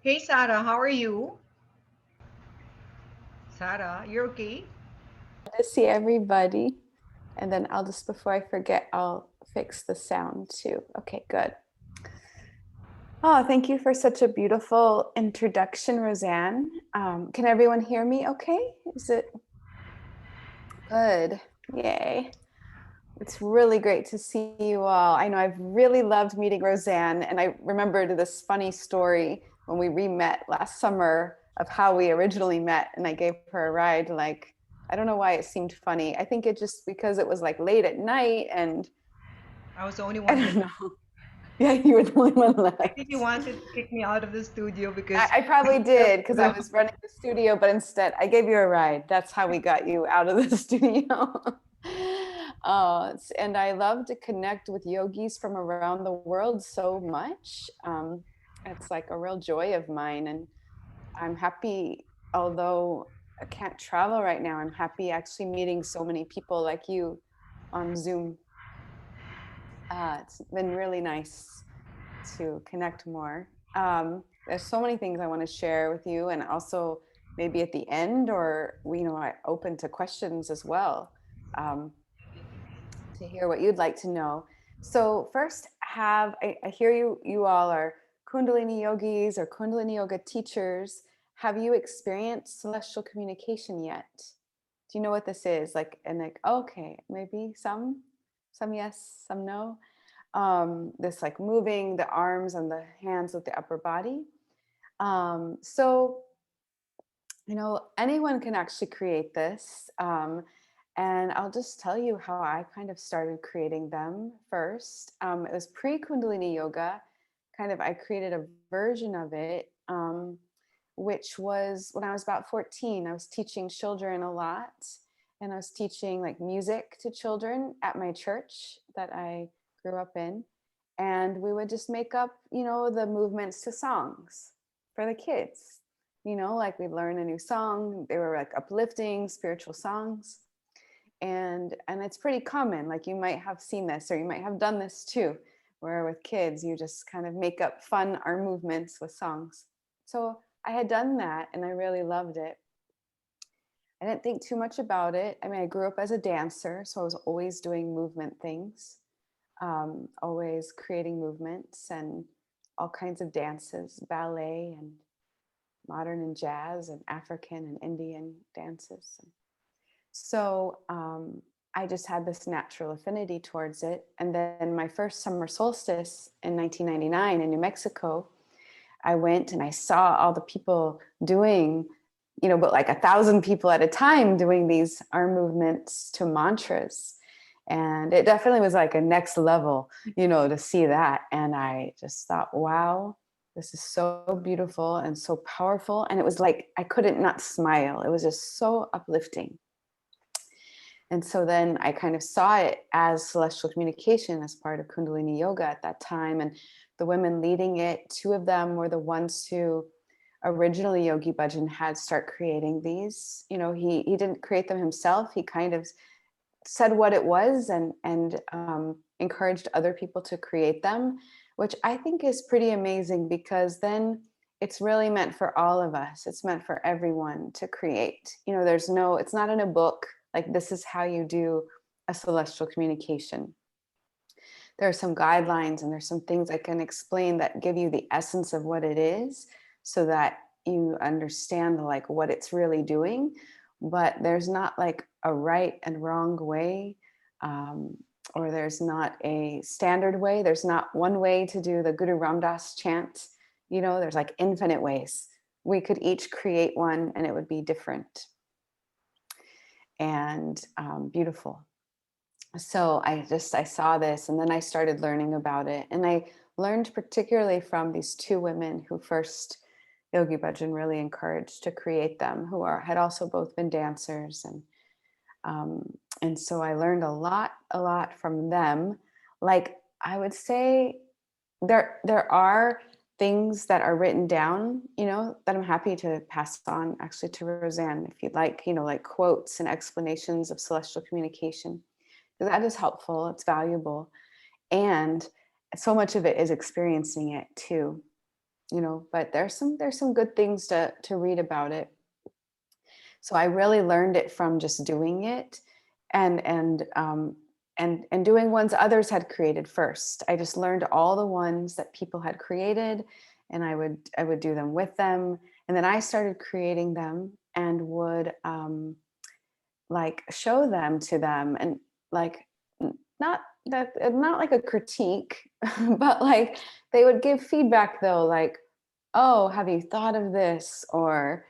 Hey Sarah, how are you? Sarah, you're okay? To see everybody. And then I'll just, before I forget, I'll fix the sound too. Okay, good. Oh, thank you for such a beautiful introduction, Roseanne. Can everyone hear me okay? Is it good? Yay. It's really great to see you all. I know I've really loved meeting Roseanne, and I remembered this funny story when we re-met last summer of how we originally met, and I gave her a ride. Like, I don't know why it seemed funny. I think it just because it was like late at night, and I was the only I one don't left. know. Yeah, you were the only one I think you left. wanted to kick me out of the studio because I I probably felt did because I so. was running the studio, but instead I gave you a ride. That's how we got you out of the studio. And I love to connect with yogis from around the world so much. It's like a real joy of mine. And I'm happy, although I can't travel right now, I'm happy actually meeting so many people like you on Zoom. It's been really nice to connect more. There's so many things I want to share with you, and also maybe at the end, or I open to questions as well, um, to hear what you'd like to know. So first, I hear you all are Kundalini yogis or Kundalini yoga teachers. Have you experienced celestial communication yet? Do you know what this is? Like, and like, okay, maybe some yes, some no. This like moving the arms and the hands with the upper body. So, anyone can actually create this. And I'll just tell you how I kind of started creating them first. It was pre Kundalini yoga. Kind of, I created a version of it, which was when I was about 14. I was teaching children a lot, and I was teaching like music to children at my church that I grew up in. And we would just make up, the movements to songs for the kids. Like we'd learn a new song. They were like uplifting spiritual songs. And it's pretty common. Like you might have seen this, or you might have done this too, where with kids you just kind of make up fun arm movements with songs. So I had done that and I really loved it. I didn't think too much about it. I mean, I grew up as a dancer, so I was always doing movement things, always creating movements and all kinds of dances, ballet and modern and jazz and African and Indian dances. So I just had this natural affinity towards it. And then my first summer solstice in 1999 in New Mexico, I went and I saw all the people doing, but like 1,000 people at a time doing these arm movements to mantras. And it definitely was like a next level, to see that. And I just thought, wow, this is so beautiful and so powerful. And it was like I couldn't not smile. It was just so uplifting. And so then I kind of saw it as celestial communication as part of Kundalini yoga at that time. And the women leading it, two of them were the ones who originally Yogi Bhajan had start creating these. He didn't create them himself. He kind of said what it was and encouraged other people to create them, which I think is pretty amazing because then it's really meant for all of us. It's meant for everyone to create. It's not in a book like this is how you do a celestial communication. There are some guidelines and there's some things I can explain that give you the essence of what it is so that you understand like what it's really doing. But there's not like a right and wrong way, or there's not a standard way. There's not one way to do the Guru Ramdas chant. There's like infinite ways. We could each create one and it would be different and beautiful. So I saw this and then I started learning about it, and I learned particularly from these two women who first Yogi Bhajan really encouraged to create them, who had also both been dancers, and so I learned a lot from them. Like I would say there are things that are written down, that I'm happy to pass on actually to Roseanne if you'd like, like quotes and explanations of celestial communication. That is helpful, it's valuable, and so much of it is experiencing it too. but there's some good things to read about it. So I really learned it from just doing it, and doing ones others had created first. I just learned all the ones that people had created, and I would do them with them, and then I started creating them and would like show them to them, and like not that not like a critique, but like they would give feedback though, like, oh, have you thought of this? Or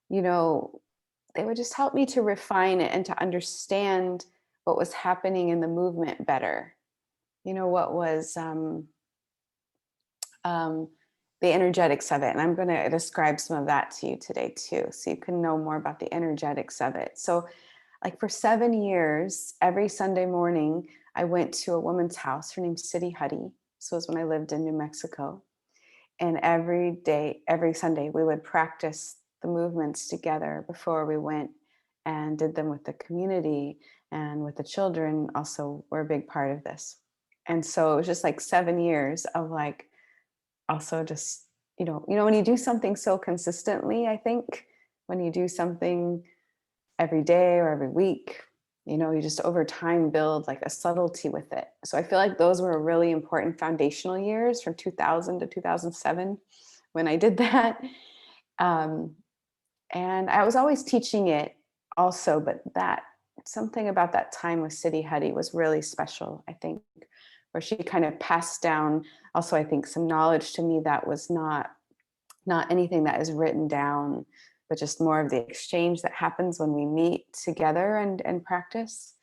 you know they would just help me to refine it and to understand what was happening in the movement better. What was um, the energetics of it. And I'm going to describe some of that to you today, too, so you can know more about the energetics of it. So, like for 7 years, every Sunday morning, I went to a woman's house. Her name's City Huddy. This was when I lived in New Mexico. And every day, every Sunday, we would practice the movements together before we went and did them with the community, and with the children also were a big part of this. And so it was just like 7 years of like also just, when you do something so consistently, I think when you do something every day or every week, you just over time build like a subtlety with it. So I feel like those were really important foundational years from 2000 to 2007 when I did that. Um, and I was always teaching it also, but that something about that time with City Huddy was really special, I think, where she kind of passed down also, I think, some knowledge to me that was not anything that is written down, but just more of the exchange that happens when we meet together and practice.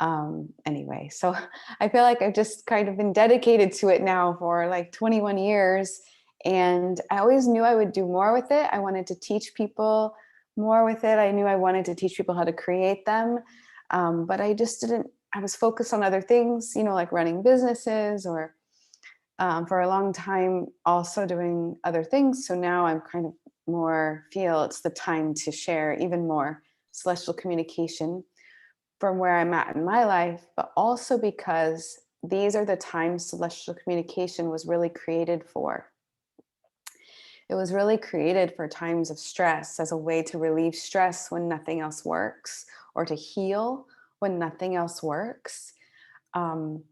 Anyway, so I feel like I've just kind of been dedicated to it now for like 21 years. And I always knew I would do more with it. I wanted to teach people more with it. I knew I wanted to teach people how to create them. But I just didn't, I was focused on other things, like running businesses or for a long time also doing other things. So now I'm kind of more feel it's the time to share even more celestial communication from where I'm at in my life, but also because these are the times celestial communication was really created for. It was really created for times of stress as a way to relieve stress when nothing else works, or to heal when nothing else works. Um,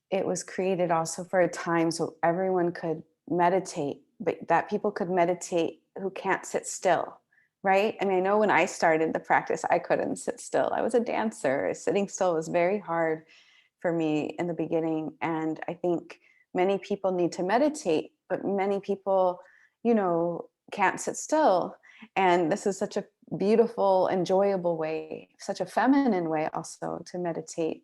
it was created also for a time so everyone could meditate, but that people could meditate who can't sit still, right? I mean, I know when I started the practice, I couldn't sit still. I was a dancer. Sitting still was very hard for me in the beginning. And I think many people need to meditate, but many people, can't sit still. And this is such a beautiful, enjoyable way, such a feminine way also to meditate,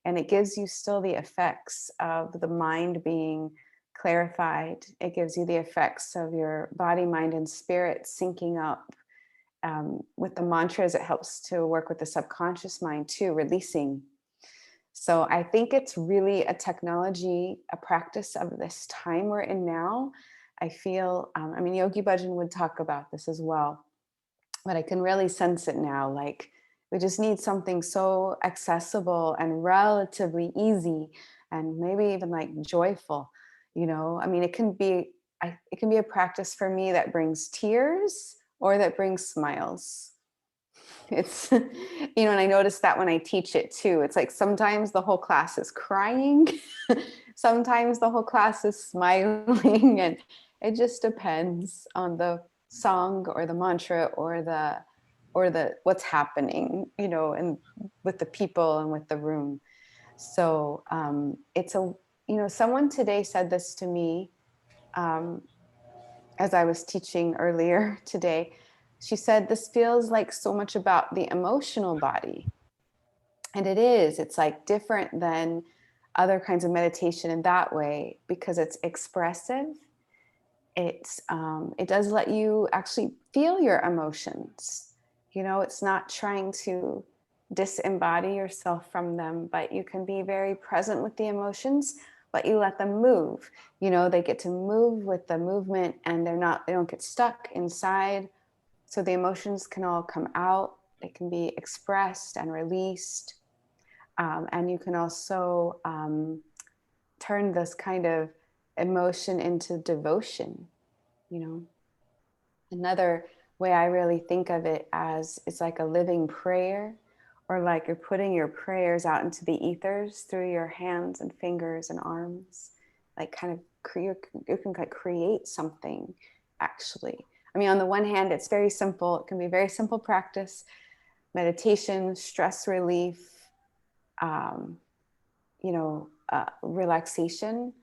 and it gives you still the effects of the mind being clarified. It gives you the effects of your body, mind, and spirit syncing up. With the mantras, it helps to work with the subconscious mind too, releasing. So I think it's really a technology, a practice of this time we're in now. I feel, Yogi Bhajan would talk about this as well, but I can really sense it now. Like we just need something so accessible and relatively easy, and maybe even like joyful. It can be. It can be a practice for me that brings tears or that brings smiles. It's, and I notice that when I teach it too. It's like sometimes the whole class is crying, sometimes the whole class is smiling, and it just depends on the song or the mantra or the what's happening, and with the people and with the room. So it's a, someone today said this to me, um, as I was teaching earlier today. She said, this feels like so much about the emotional body. And it is, it's like different than other kinds of meditation in that way because it's expressive. It does let you actually feel your emotions. It's not trying to disembody yourself from them, but you can be very present with the emotions, but you let them move. They get to move with the movement, and they don't get stuck inside. So the emotions can all come out. They can be expressed and released. And you can also turn this kind of emotion into devotion. you know. Another way I really think of it as it's like a living prayer, or like you're putting your prayers out into the ethers through your hands and fingers and arms, like kind of you can like create something actually. I mean, on the one hand, it's very simple. It can be a very simple practice, meditation, stress relief, um, relaxation.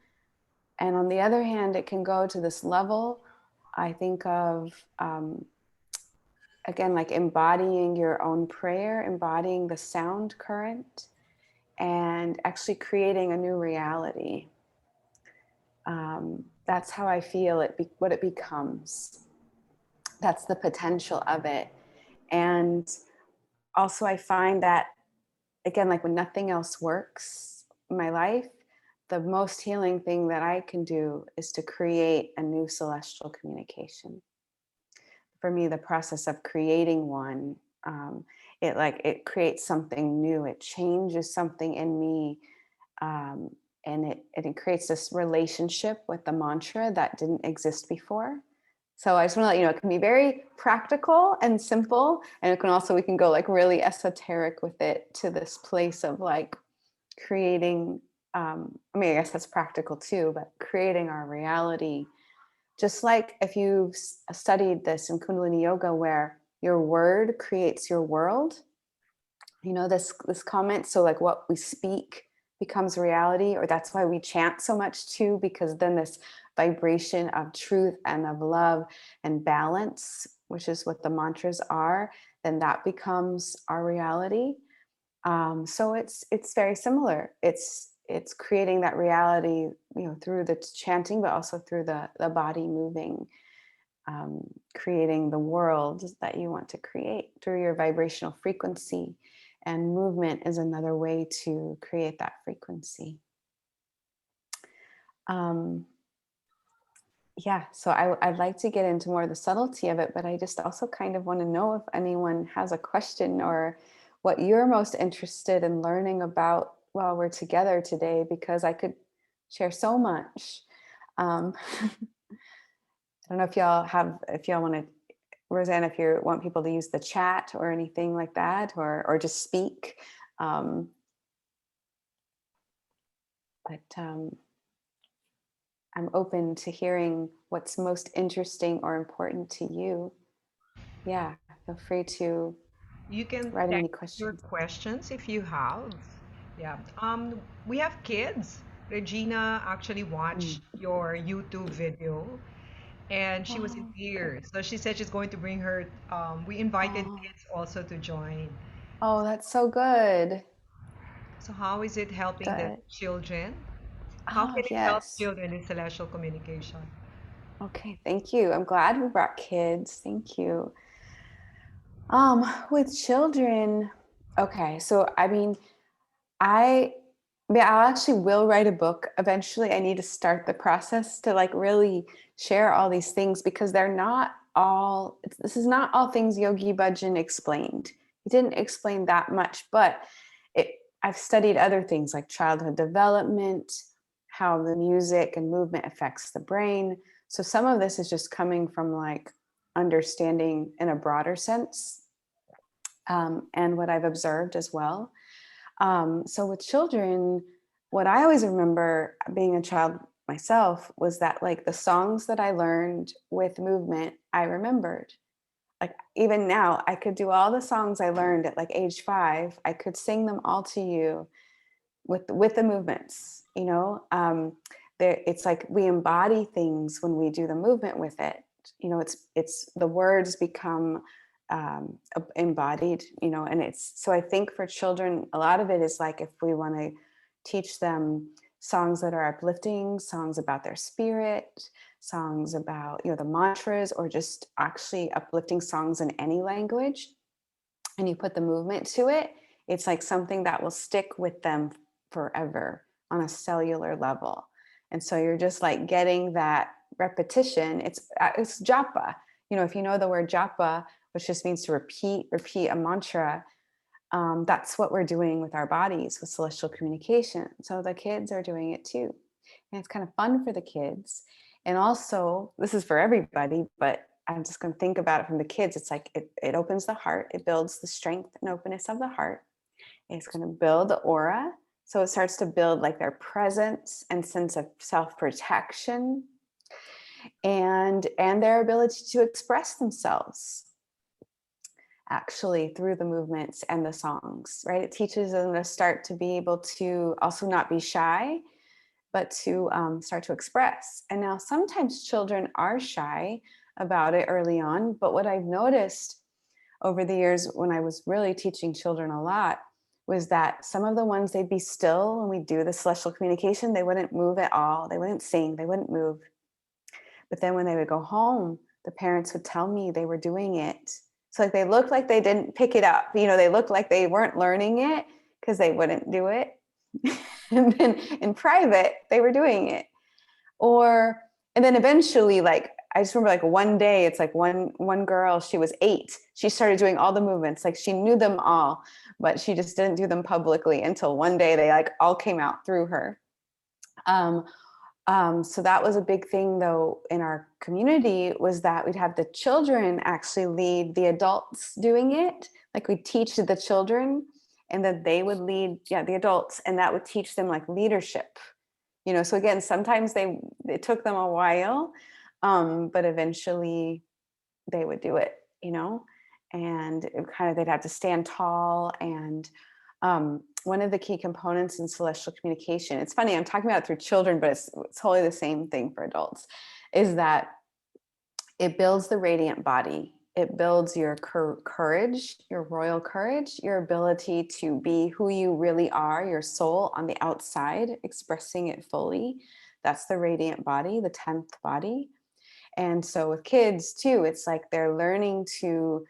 And on the other hand, it can go to this level. I think of again, like embodying your own prayer, embodying the sound current, and actually creating a new reality. That's how I feel what it becomes. That's the potential of it. And also, I find that, again, like when nothing else works in my life, the most healing thing that I can do is to create a new celestial communication. For me, the process of creating one, it creates something new. It changes something in me, um, and it creates this relationship with the mantra that didn't exist before. So I just want to let you know, it can be very practical and simple, and it can also, we can go like really esoteric with it to this place of like creating. I mean, I guess that's practical too, but creating our reality, just like if you've studied this in Kundalini Yoga, where your word creates your world. You know this comment. So like what we speak becomes reality, or that's why we chant so much too, because then this vibration of truth and of love and balance, which is what the mantras are, then that becomes our reality. So it's very similar. It's creating that reality, through the chanting, but also through the body moving, creating the world that you want to create through your vibrational frequency. And movement is another way to create that frequency. Um, yeah, so I'd like to get into more of the subtlety of it, but I just also kind of want to know if anyone has a question or what you're most interested in learning about while we're together today, because I could share so much. I don't know if y'all want to, Rosanna, if you want people to use the chat or anything like that, or just speak. Um, but I'm open to hearing what's most interesting or important to you. Yeah, feel free to You can write in any text your questions. questions if you have. Yeah. We have kids. Regina actually Mm. watched your YouTube video and she was in Oh, good. tears. So she said she's going to bring her. We invited Oh, kids also to join. oh, that's so good. So how is it helping the Good. children? How Oh, can it help yes. children in celestial communication? Okay, thank you. I'm glad we brought kids. Thank you. With children, okay, so I mean, I yeah, I actually will write a book eventually. I need to start the process to like really share all these things, because they're not all, this is not all things Yogi Bhajan explained. He didn't explain that much, but it I've studied other things like childhood development, how the music and movement affects the brain. So some of this is just coming from like understanding in a broader sense, and what I've observed as well. So with children, what I always remember being a child myself was that like the songs that I learned with movement, I remembered. Like even now, I could do all the songs I learned at like age 5. I could sing them all to you with the movements. It's like we embody things when we do the movement with it. It's the words become embodied. And it's so I think for children, a lot of it is like if we want to teach them songs that are uplifting, songs about their spirit, songs about the mantras, or just actually uplifting songs in any language, and you put the movement to it, it's like something that will stick with them forever on a cellular level. And so you're just like getting that repetition. It's japa. If you know the word japa, which just means to repeat a mantra, that's what we're doing with our bodies with celestial communication. So the kids are doing it too, and it's kind of fun for the kids. And also, this is for everybody, but I'm just going to think about it from the kids. It's like it opens the heart, it builds the strength and openness of the heart. It's going to build the aura. So it starts to build like their presence and sense of self-protection and their ability to express themselves actually through the movements and the songs, right? It teaches them to start to be able to also not be shy, but to start to express. And now sometimes children are shy about it early on, but what I've noticed over the years when I was really teaching children a lot was that some of the ones, they'd be still when we do the celestial communication, they wouldn't move at all, they wouldn't sing, they wouldn't move. But then when they would go home, the parents would tell me they were doing it. So like they looked like they didn't pick it up. You know, they looked like they weren't learning it because they wouldn't do it. And then in private, they were doing it. Or and then eventually, like I just remember like one day, it's like one girl, she was 8. She started doing all the movements, like she knew them all, but she just didn't do them publicly until one day they like all came out through her. Um, so that was a big thing though in our community, was that we'd have the children actually lead the adults doing it. Like we'd teach the children and then they would lead, yeah, the adults, and that would teach them like leadership. You know, so again, sometimes it took them a while, but eventually they would do it, you know, and it kind of they'd have to stand tall. And one of the key components in celestial communication, it's funny, I'm talking about it through children, but it's totally the same thing for adults, is that it builds the radiant body. It builds your courage, your royal courage, your ability to be who you really are, your soul on the outside, expressing it fully. That's the radiant body, the 10th body. And so with kids too, it's like they're learning to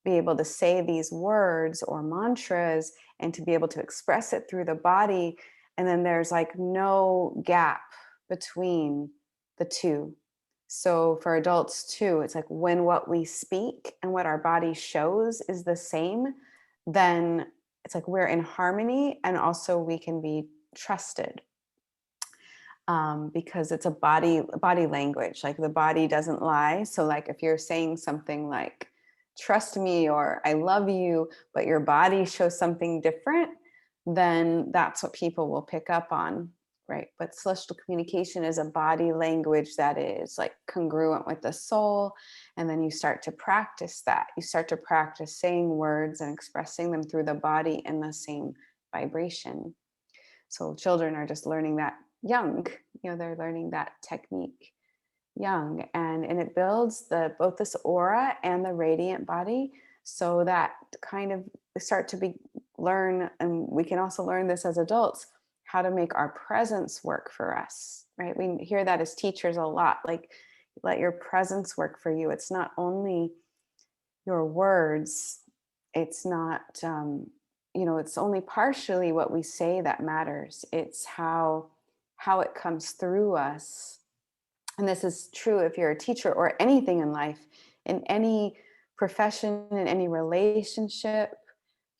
be able to say these words or mantras and to be able to express it through the body. And then there's like no gap between the two. So for adults too, it's like when what we speak and what our body shows is the same, then it's like we're in harmony, and also we can be trusted, because it's a body language. Like the body doesn't lie. So like if you're saying something like trust me or I love you, but your body shows something different, then that's what people will pick up on, right? But celestial communication is a body language that is like congruent with the soul. And then you start to practice that. You start to practice saying words and expressing them through the body in the same vibration. So children are just learning that young, you know, they're learning that technique young, and it builds the both this aura and the radiant body, so that kind of start to be learn, and we can also learn this as adults, how to make our presence work for us, right? We hear that as teachers a lot, like let your presence work for you. It's not only your words, it's not you know, it's only partially what we say that matters. It's how it comes through us. And this is true if you're a teacher or anything in life, in any profession, in any relationship.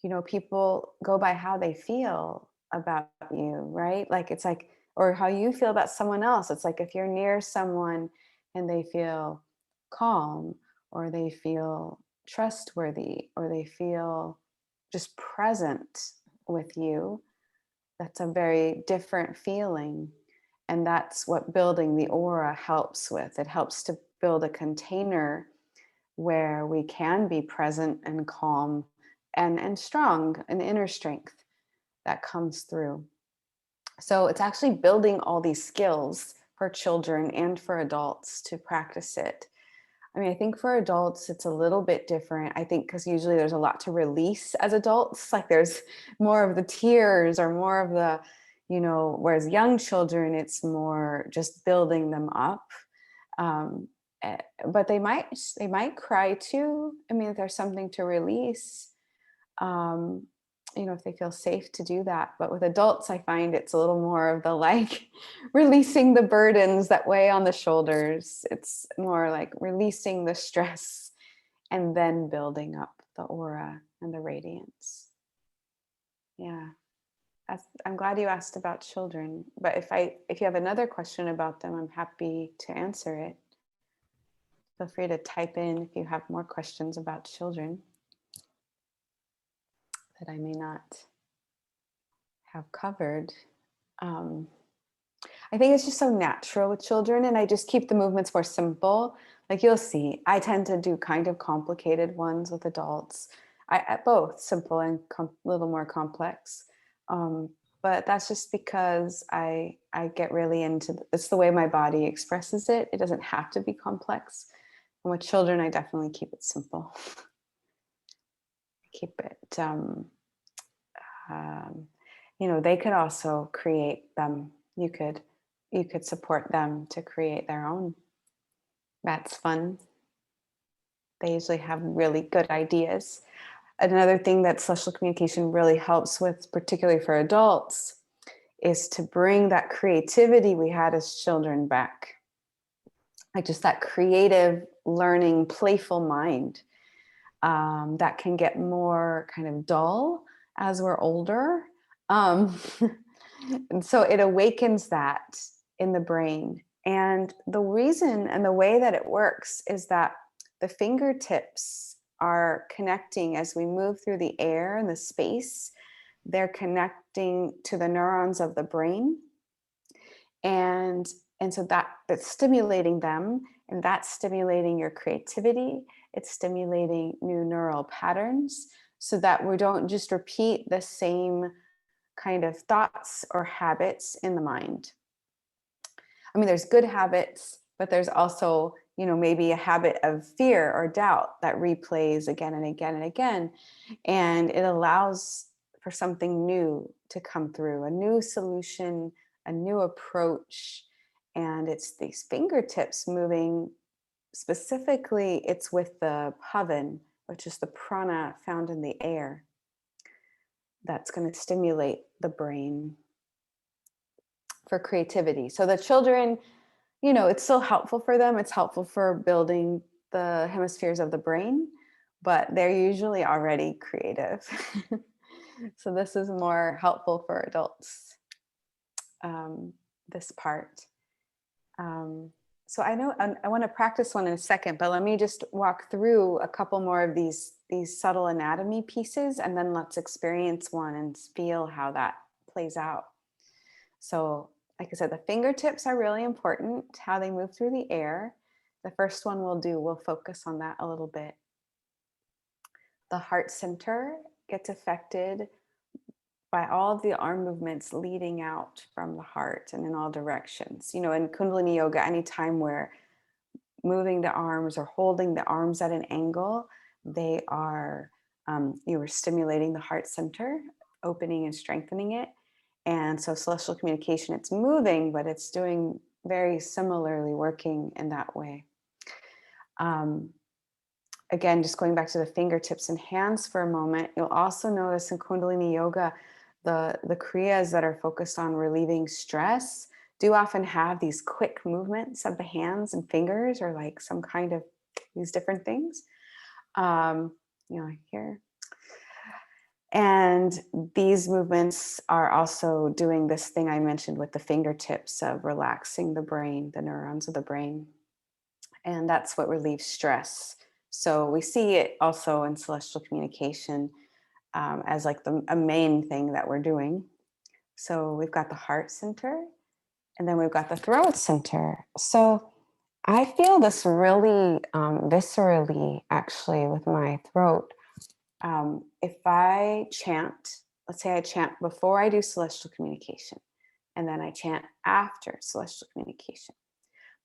You know, people go by how they feel about you, right? Like it's like, or how you feel about someone else. It's like if you're near someone and they feel calm, or they feel trustworthy, or they feel just present with you, that's a very different feeling. And that's what building the aura helps with. It helps to build a container where we can be present and calm and strong, an inner strength that comes through. So it's actually building all these skills for children and for adults to practice it. I mean, I think for adults, it's a little bit different. I think because usually there's a lot to release as adults. Like there's more of the tears or more of the, you know, whereas young children, it's more just building them up. Um, but they might cry too. I mean, if there's something to release, um, you know, if they feel safe to do that. But with adults, I find it's a little more of the like releasing the burdens that weigh on the shoulders. It's more like releasing the stress and then building up the aura and the radiance. Yeah. I'm glad you asked about children, but if you have another question about them, I'm happy to answer it. Feel free to type in if you have more questions about children that I may not have covered. Um, I think it's just so natural with children, and I just keep the movements more simple. Like you'll see, I tend to do kind of complicated ones with adults. Both simple and a little more complex. Um, but that's just because I get really into it's the way my body expresses it. It doesn't have to be complex. And with children, I definitely keep it simple. Keep it. Um, they could also create them. You could support them to create their own. That's fun. They usually have really good ideas. Another thing that celestial communication really helps with, particularly for adults, is to bring that creativity we had as children back. Like just that creative, learning, playful mind that can get more kind of dull as we're older. Um, and so it awakens that in the brain. And the reason and the way that it works is that the fingertips are connecting as we move through the air and the space. They're connecting to the neurons of the brain. And so that's stimulating them, and that's stimulating your creativity. It's stimulating new neural patterns so that we don't just repeat the same kind of thoughts or habits in the mind. I mean, there's good habits, but there's also, maybe a habit of fear or doubt that replays again and again and again. And it allows for something new to come through, a new solution, a new approach. And it's these fingertips moving. Specifically, it's with the pavan, which is the prana found in the air, that's going to stimulate the brain for creativity. So the children, it's still helpful for them. It's helpful for building the hemispheres of the brain, but they're usually already creative. So this is more helpful for adults, this part. So I know I want to practice one in a second, but let me just walk through a couple more of these subtle anatomy pieces, and then let's experience one and feel how that plays out. So, like I said, the fingertips are really important, how they move through the air. The first one we'll focus on that a little bit. The heart center gets affected by all of the arm movements leading out from the heart and in all directions. In Kundalini Yoga, anytime we're moving the arms or holding the arms at an angle, they are, you are stimulating the heart center, opening and strengthening it. And so celestial communication, it's moving, but it's doing very similarly working in that way. Again, just going back to the fingertips and hands for a moment, you'll also notice in Kundalini Yoga, the kriyas that are focused on relieving stress do often have these quick movements of the hands and fingers, or like some kind of these different things. Here. And these movements are also doing this thing I mentioned with the fingertips of relaxing the brain, the neurons of the brain. And that's what relieves stress. So we see it also in celestial communication as like a main thing that we're doing. So we've got the heart center, and then we've got the throat center. So I feel this really viscerally, actually, with my throat. If I chant, let's say I chant before I do celestial communication, and then I chant after celestial communication,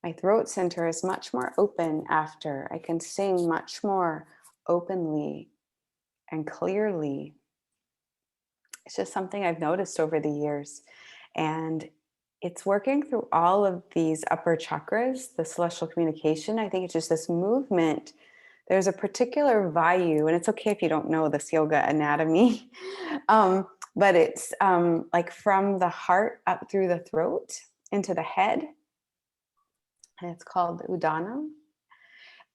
my throat center is much more open after. I can sing much more openly and clearly. It's just something I've noticed over the years. And it's working through all of these upper chakras, the celestial communication. I think it's just this movement. There's a particular value, and it's okay if you don't know this yoga anatomy, but it's like from the heart up through the throat into the head. And it's called Udana.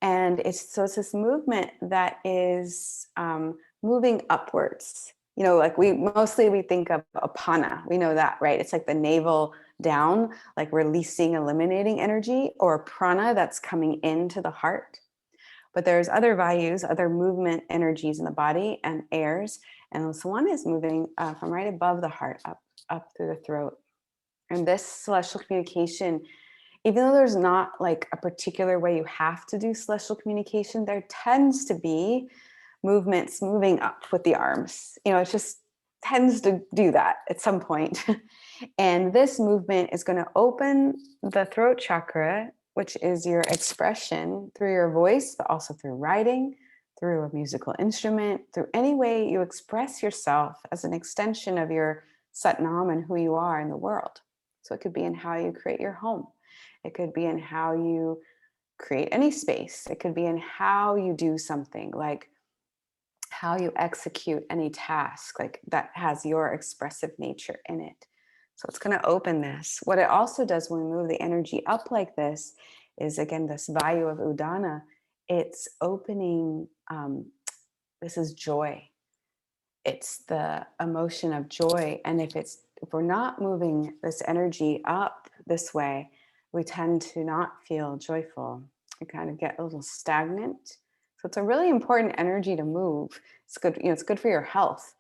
And it's this movement that is moving upwards. you know, like we think of apana. We know that, right? It's like the navel down, like releasing, eliminating energy, or prana that's coming into the heart. But there's other values, other movement energies in the body and airs. And this one is moving from right above the heart up through the throat. And this celestial communication, even though there's not like a particular way you have to do celestial communication, there tends to be movements moving up with the arms. You know, it just tends to do that at some point. And this movement is going to open the throat chakra, which is your expression through your voice, but also through writing, through a musical instrument, through any way you express yourself as an extension of your Satnam and who you are in the world. So it could be in how you create your home. It could be in how you create any space. It could be in how you do something, like how you execute any task, like that has your expressive nature in it. So it's going to open this. What it also does when we move the energy up like this is, again, this value of Udana. It's opening, this is joy. It's the emotion of joy. And if we're not moving this energy up this way, we tend to not feel joyful. We kind of get a little stagnant. So it's a really important energy to move. It's good, you know, it's good for your health,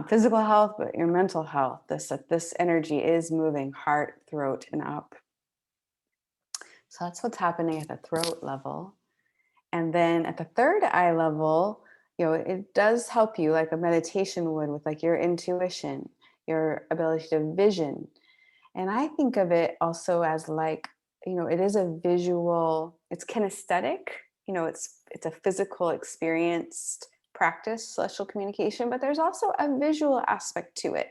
physical health, but your mental health. This energy is moving heart, throat, and up. So that's what's happening at the throat level. And then at the third eye level, you know, it does help you like a meditation would with like your intuition, your ability to vision. And I think of it also as like, you know, it is a visual, it's kinesthetic, you know, it's a physical experienced practice, celestial communication, but there's also a visual aspect to it.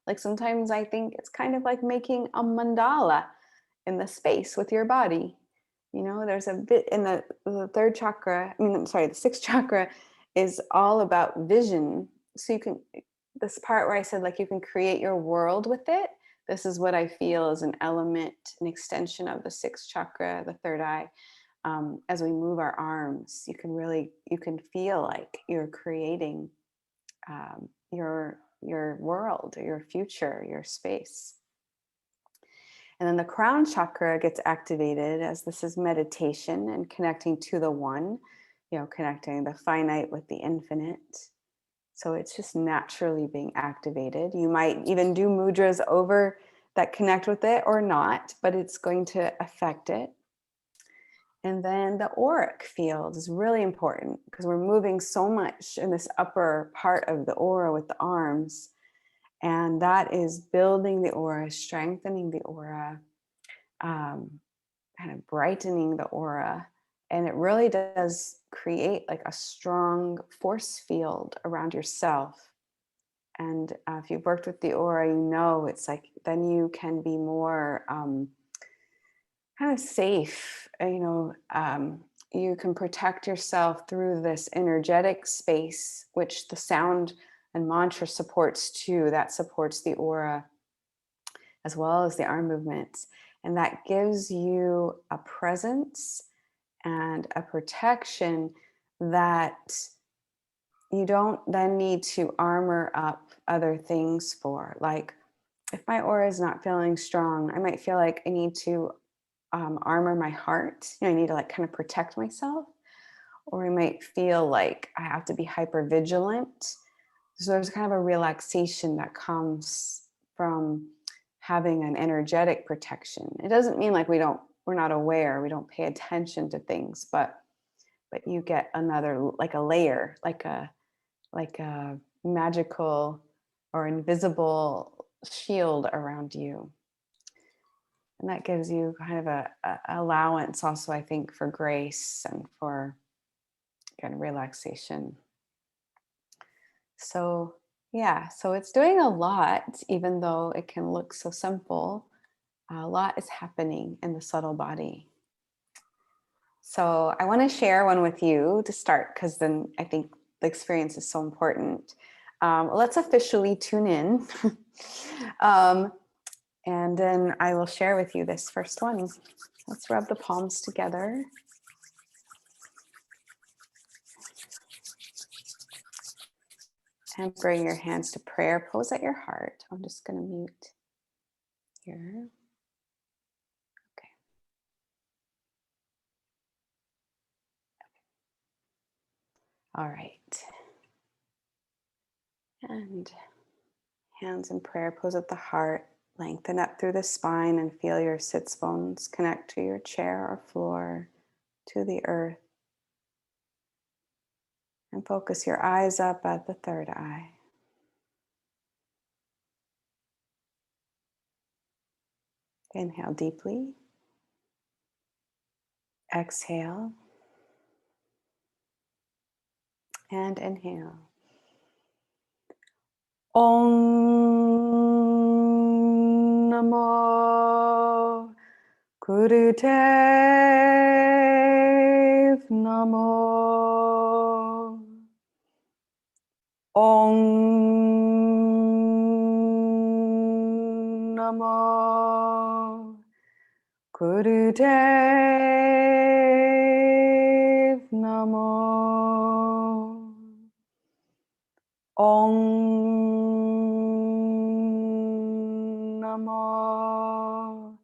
Like sometimes I think it's kind of like making a mandala in the space with your body. You know, there's a bit in the third chakra, I mean, I'm sorry, the sixth chakra is all about vision. So you can, this part where I said like you can create your world with it, this is what I feel is an element, an extension of the sixth chakra, the third eye. As we move our arms, you can feel like you're creating your world, your future, your space. And then the crown chakra gets activated as this is meditation and connecting to the one, you know, connecting the finite with the infinite. So it's just naturally being activated. You might even do mudras over that connect with it or not, but it's going to affect it. And then the auric field is really important because we're moving so much in this upper part of the aura with the arms. And that is building the aura, strengthening the aura, kind of brightening the aura. And it really does create like a strong force field around yourself. And if you've worked with the aura, you know, it's like then you can be more kind of safe, you know, you can protect yourself through this energetic space, which the sound and mantra supports too. That supports the aura as well as the arm movements. And that gives you a presence and a protection that you don't then need to armor up other things for. Like if my aura is not feeling strong, I might feel like I need to armor my heart. You know, I need to like kind of protect myself, or I might feel like I have to be hyper vigilant. So there's kind of a relaxation that comes from having an energetic protection. It doesn't mean like we're not aware, we don't pay attention to things, but you get another, like a layer, like a magical or invisible shield around you. And that gives you kind of a allowance also, I think, for grace and for kind of relaxation. So yeah, so it's doing a lot, even though it can look so simple. A lot is happening in the subtle body. So I want to share one with you to start, because then I think the experience is so important. Let's officially tune in. And then I will share with you this first one. Let's rub the palms together. And bring your hands to prayer pose at your heart. I'm just going to mute here. Okay. All right. And hands in prayer pose at the heart. Lengthen up through the spine and feel your sits bones connect to your chair or floor, to the earth. And focus your eyes up at the third eye. Inhale deeply. Exhale. And inhale. Om Namo Gurudev Namo. Om Namo Gurudev Namo. Om Namo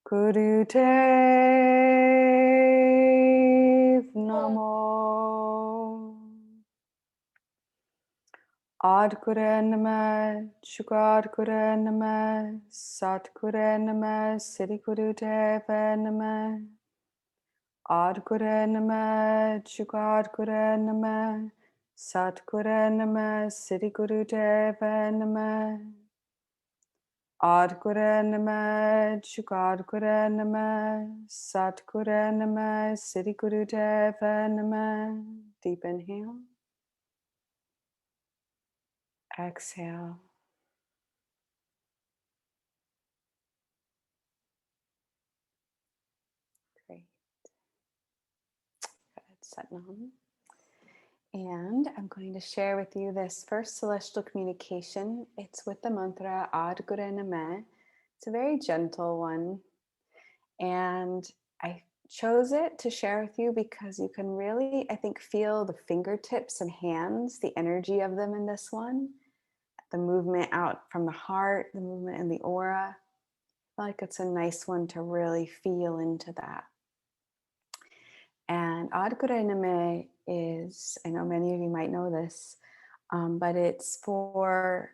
Gurudev Namo. Ad Guru Nama, Shugad Guru Nama, Sat Guru Nama, Siddhi Guru Deva Nama. Ad Guru Nama, Shugad Guru Nama, Sat Guru Nama, Siddhi Guru Deva Nama. Ad Guru Nama, Shugad Guru Nama, Sat Guru Nama, Siddhi Guru Deva Nama. Deep inhale. Exhale. Great. Good. Satnam. And I'm going to share with you this first celestial communication. It's with the mantra Ad Guru Namaha. It's a very gentle one. And I chose it to share with you because you can really, I think, feel the fingertips and hands, the energy of them in this one. The movement out from the heart, the movement in the aura. I feel like it's a nice one to really feel into that. And Ad Guru Namaha is, I know many of you might know this, but it's for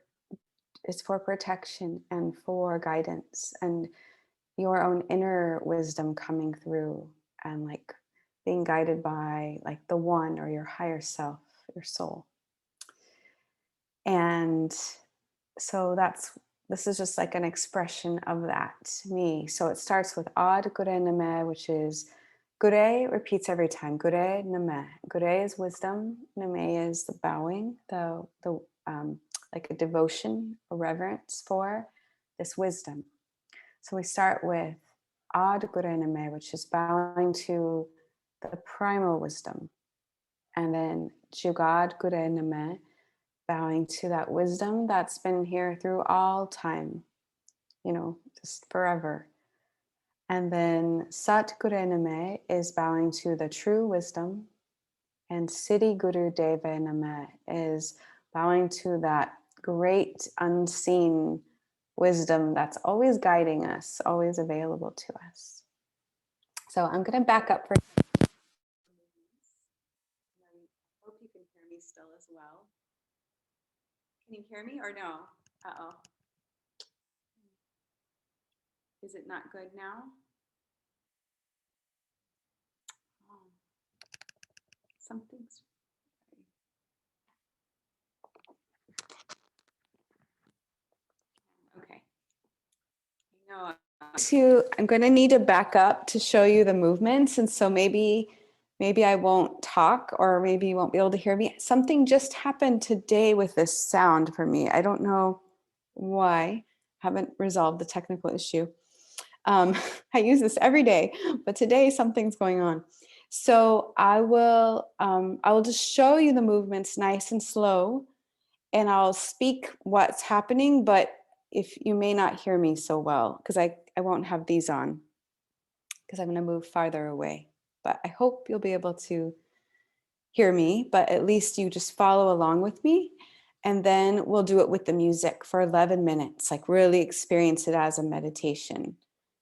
protection and for guidance and your own inner wisdom coming through and like being guided by like the one or your higher self, your soul. And so this is just like an expression of that to me. So it starts with Ad Guru Namaha, which is Gure repeats every time. Gure Namaha. Gure is wisdom. Namaha is the bowing, the like a devotion, a reverence for this wisdom. So we start with Ad Guru Namaha, which is bowing to the primal wisdom, and then Jugad Guru Namaha, bowing to that wisdom that's been here through all time, just forever. And then Sat Guru Namaha is bowing to the true wisdom. And Siddhi Guru Deva Namaha is bowing to that great unseen wisdom that's always guiding us, always available to us. So I'm going to back up for. I hope you can hear me still as well. Can you hear me or no? Uh-oh. Is it not good now? Oh, something's. Okay. I'm going to need to back up to show you the movements. And so maybe I won't talk, or maybe you won't be able to hear me. Something just happened today with this sound for me. I don't know why. Haven't resolved the technical issue. I use this every day, but today something's going on. So I will just show you the movements nice and slow, and I'll speak what's happening, but if you may not hear me so well, because I won't have these on, because I'm going to move farther away. But I hope you'll be able to hear me, but at least you just follow along with me. And then we'll do it with the music for 11 minutes, like really experience it as a meditation.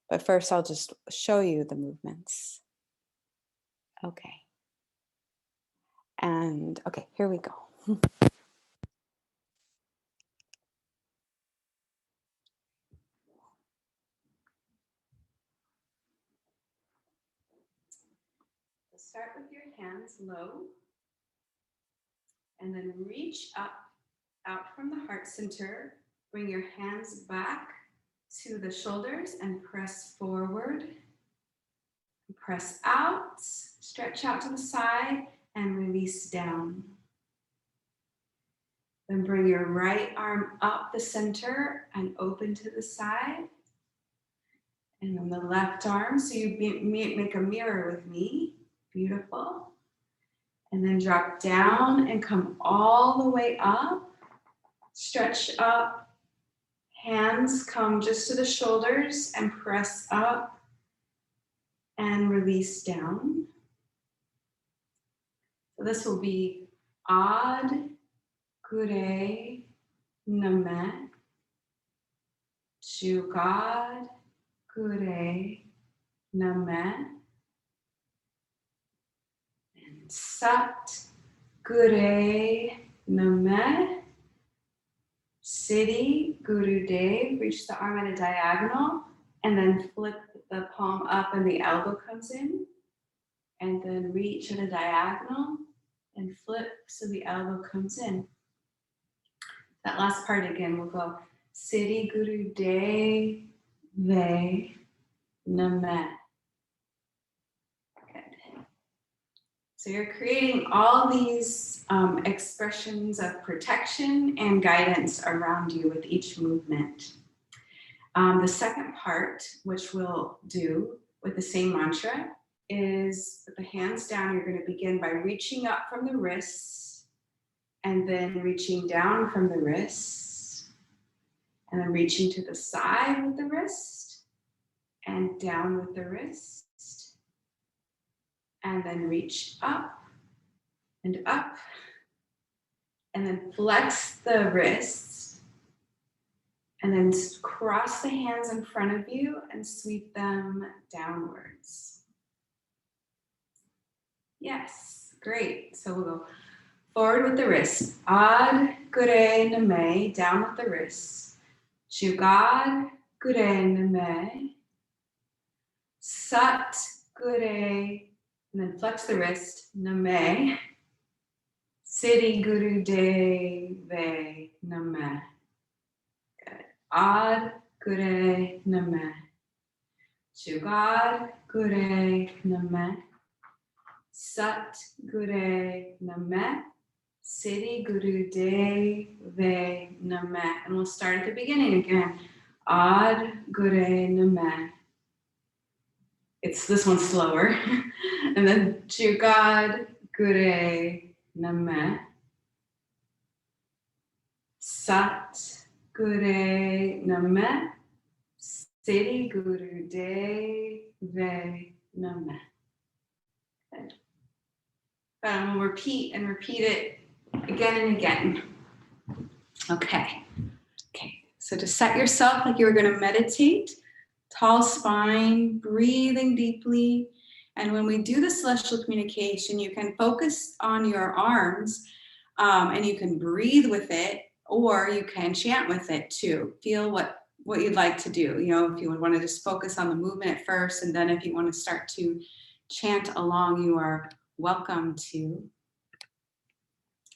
But first, I'll just show you the movements. Okay. And okay, here we go. Start with your hands low, and then reach up, out from the heart center. Bring your hands back to the shoulders and press forward. Press out, stretch out to the side, and release down. Then bring your right arm up the center and open to the side. And then the left arm, so you make a mirror with me. Beautiful. And then drop down and come all the way up. Stretch up. Hands come just to the shoulders and press up and release down. So this will be Ad, Gure, Namet, Jugad, Gure, Namet, and Sat, Gure, Namet, Siddhi, Gurudev. Reach the arm at a diagonal, and then flip the palm up and the elbow comes in, and then reach at a diagonal and flip so the elbow comes in. That last part again, we'll go Siddhi Gurudev Ve Namet. Good. So you're creating all these expressions of protection and guidance around you with each movement. The second part, which we'll do with the same mantra, is with the hands down, you're going to begin by reaching up from the wrists and then reaching down from the wrists and then reaching to the side with the wrist and down with the wrist and then reach up and then flex the wrists and then cross the hands in front of you and sweep them downwards. Yes, great. So we'll go forward with the wrists. Ad, Gure, Name, down with the wrists. Jugad, Gure, Name. Sat, Gure, and then flex the wrist. Name. Siddhi, Guru, Deve, Name. Good. Ad, Gure, Name. Jugad, Gure, Name. Sat, Gure, Name. Siddhi, Guru, Deve, Name. And we'll start at the beginning again. Ad, Gure, Name. It's this one slower. And then Jugad, Gure, Name. Sat, Gure, Name. Siddhi, Guru, Deve, Name. Good. But we'll repeat it again and again. Okay. So to set yourself like you're going to meditate, tall spine, breathing deeply. And when we do the celestial communication, you can focus on your arms and you can breathe with it, or you can chant with it too. Feel what you'd like to do. You know, if you would want to just focus on the movement at first, and then if you want to start to chant along, you are welcome to.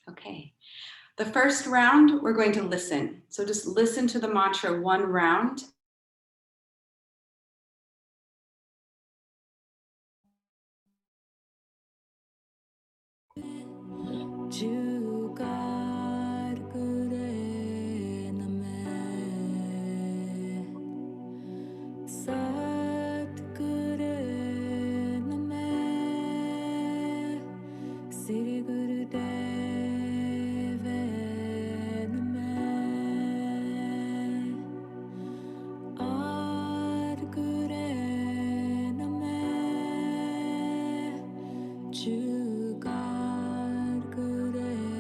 Okay. The first round, we're going to listen. So just listen to the mantra one round. Jugar Gure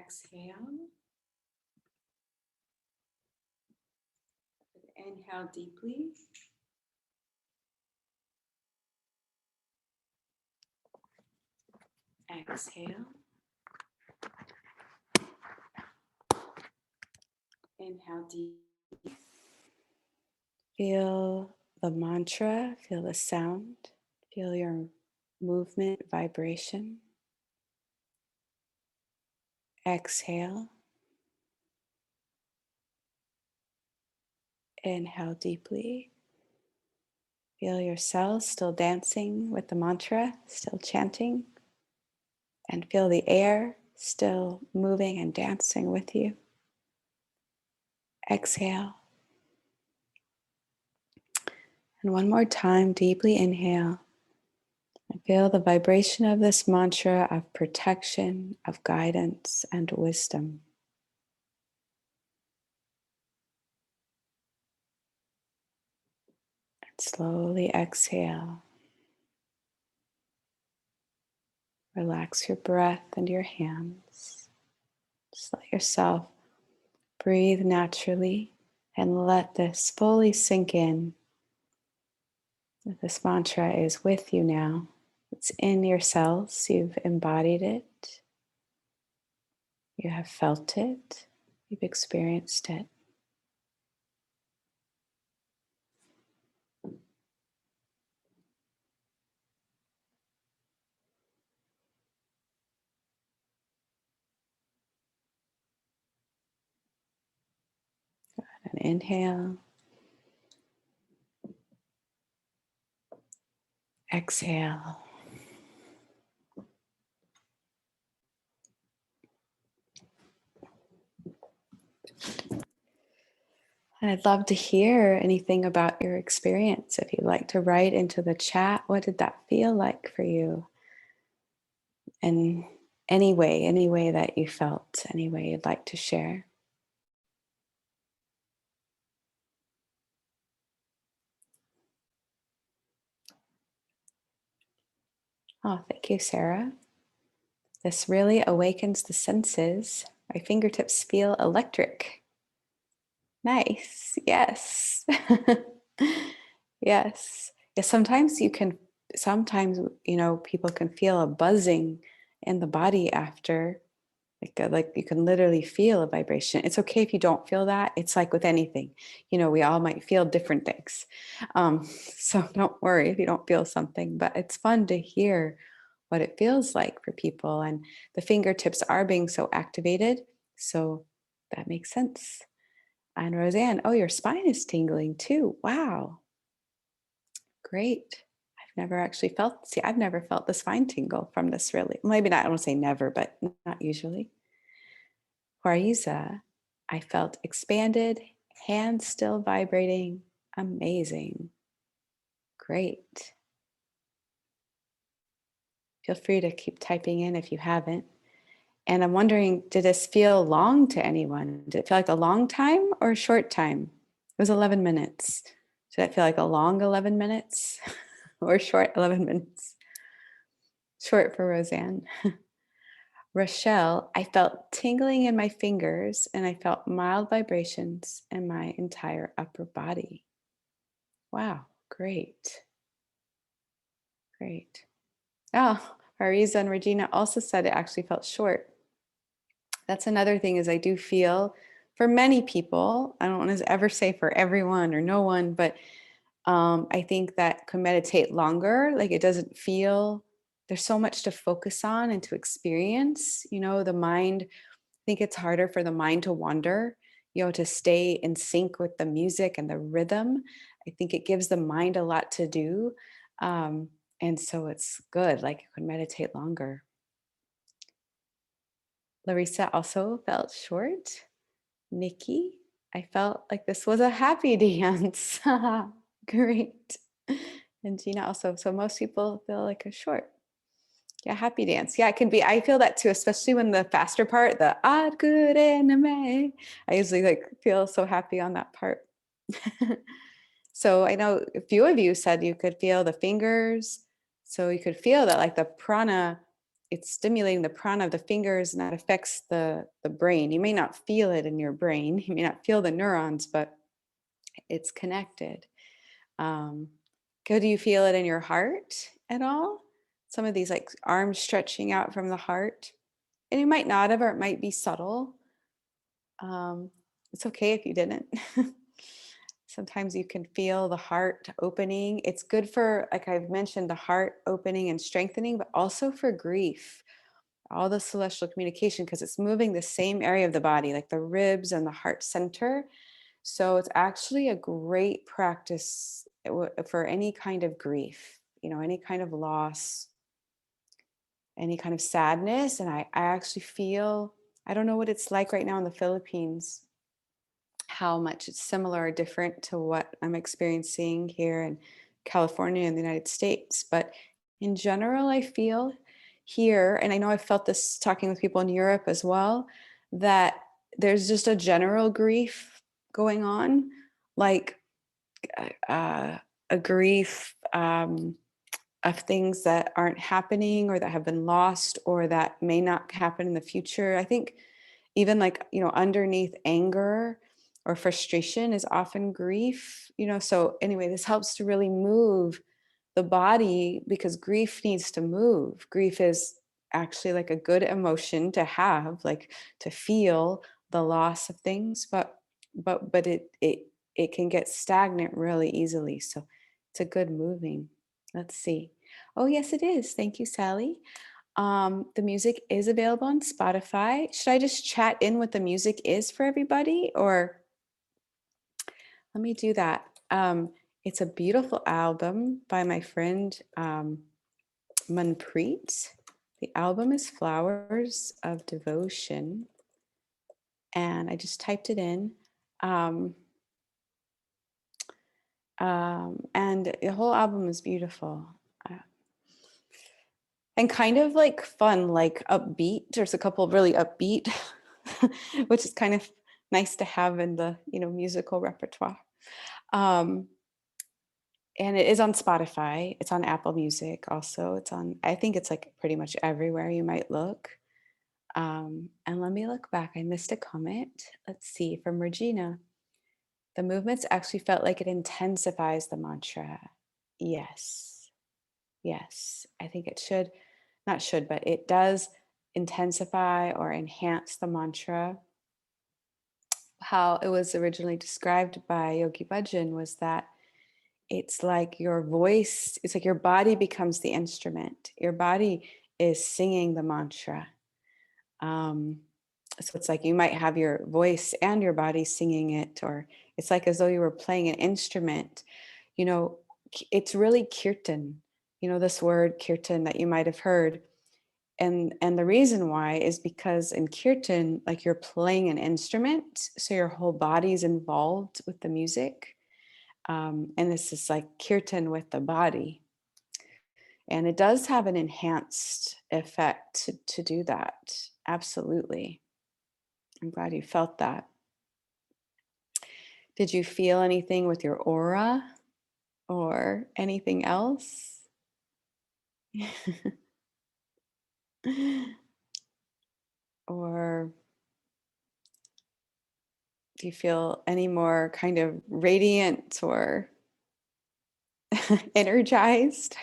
exhale. Inhale deeply. Exhale. Inhale deeply. Feel the mantra, feel the sound, feel your movement, vibration. Exhale. Inhale deeply. Feel your cells still dancing with the mantra, still chanting. And feel the air still moving and dancing with you. Exhale. And one more time, deeply inhale. And feel the vibration of this mantra of protection, of guidance, and wisdom. And slowly exhale. Relax your breath and your hands. Just let yourself breathe naturally and let this fully sink in. This mantra is with you now. It's in your cells. You've embodied it. You have felt it. You've experienced it. And inhale. Exhale. And I'd love to hear anything about your experience. If you'd like to write into the chat, what did that feel like for you? And any way that you felt, any way you'd like to share. Oh, thank you, Sarah. This really awakens the senses. My fingertips feel electric. Nice. Yes. Yes. Yeah, sometimes, people can feel a buzzing in the body after, like you can literally feel a vibration. It's okay if you don't feel that. It's like with anything, we all might feel different things. So don't worry if you don't feel something, but it's fun to hear what it feels like for people. And the fingertips are being so activated. So that makes sense. And Roseanne, oh, your spine is tingling too. Wow. Great. I've never felt the spine tingle from this really. Maybe not, I don't say never, but not usually. Juariza, I felt expanded, hands still vibrating. Amazing. Great. Feel free to keep typing in if you haven't. And I'm wondering, did this feel long to anyone? Did it feel like a long time or a short time? It was 11 minutes. Did it feel like a long 11 minutes or short 11 minutes? Short for Roseanne. Rochelle, I felt tingling in my fingers and I felt mild vibrations in my entire upper body. Wow, great. Great. Oh, Ariza and Regina also said it actually felt short. That's another thing is I do feel for many people, I don't want to ever say for everyone or no one, but I think that can meditate longer. Like it doesn't feel, there's so much to focus on and to experience, the mind. I think it's harder for the mind to wander, to stay in sync with the music and the rhythm. I think it gives the mind a lot to do. And so it's good, like you can meditate longer. Larissa also felt short. Nikki, I felt like this was a happy dance. Great. And Gina also. So most people feel like a short. Yeah, happy dance. Yeah, it can be. I feel that too, especially when the faster part, the Ad good anime. I usually feel so happy on that part. So I know a few of you said you could feel the fingers. So you could feel that like the prana it's stimulating the prana of the fingers, and that affects the brain. You may not feel it in your brain, you may not feel the neurons, but it's connected. um, do you feel it in your heart at all? Some of these like arms stretching out from the heart, and you might not have, or it might be subtle. um, it's okay if you didn't. Sometimes you can feel the heart opening. It's good for, like I've mentioned, the heart opening and strengthening, but also for grief, all the celestial communication, because it's moving the same area of the body, like the ribs and the heart center. So it's actually a great practice for any kind of grief, any kind of loss, any kind of sadness. And I actually feel, I don't know what it's like right now in the Philippines, how much it's similar or different to what I'm experiencing here in California in the United States. But in general, I feel here, and I know I've felt this talking with people in Europe as well, that there's just a general grief going on, like a grief of things that aren't happening or that have been lost or that may not happen in the future. I think even like, underneath anger or frustration is often grief. So anyway, this helps to really move the body, because grief needs to move. Grief is actually like a good emotion to have, like to feel the loss of things, but it can get stagnant really easily. So it's a good moving. Let's see. Oh yes, it is. Thank you, Sally. The music is available on Spotify. Should I just chat in what the music is for everybody, or let me do that? It's a beautiful album by my friend Manpreet. The album is Flowers of Devotion, and I just typed it in. Um, and the whole album is beautiful. Uh, and kind of like fun, like upbeat. There's a couple of really upbeat, which is kind of nice to have in the musical repertoire. Um, and it is on Spotify. It's on Apple Music also. It's on, I think it's like pretty much everywhere you might look. And let me look back. I missed a comment. Let's see, from Regina. The movements actually felt like it intensifies the mantra. Yes. Yes. I think it should, not should, but it does intensify or enhance the mantra. How it was originally described by Yogi Bhajan was that it's like your voice, it's like your body becomes the instrument. Your body is singing the mantra. Um, so it's like you might have your voice and your body singing it, or it's like as though you were playing an instrument. You know, it's really kirtan, this word kirtan that you might have heard. And the reason why is because in kirtan, like you're playing an instrument, so your whole body's involved with the music. And this is like kirtan with the body. And it does have an enhanced effect to do that. Absolutely. I'm glad you felt that. Did you feel anything with your aura or anything else? Or do you feel any more kind of radiant or energized?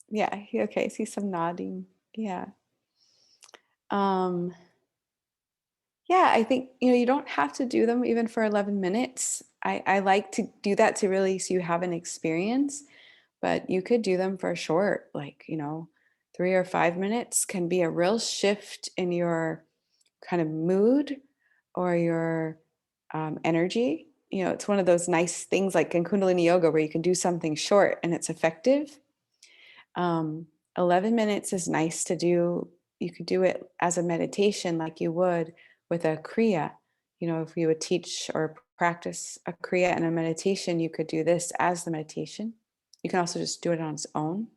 Yeah, okay, I see some nodding. Yeah. Um, yeah, I think, you don't have to do them even for 11 minutes. I like to do that to really, so you have an experience, but you could do them for short, like, 3 or 5 minutes can be a real shift in your kind of mood or your energy. It's one of those nice things like in Kundalini Yoga where you can do something short and it's effective. Um, 11 minutes is nice to do. You could do it as a meditation like you would with a Kriya. If you would teach or practice a Kriya and a meditation, you could do this as the meditation. You can also just do it on its own.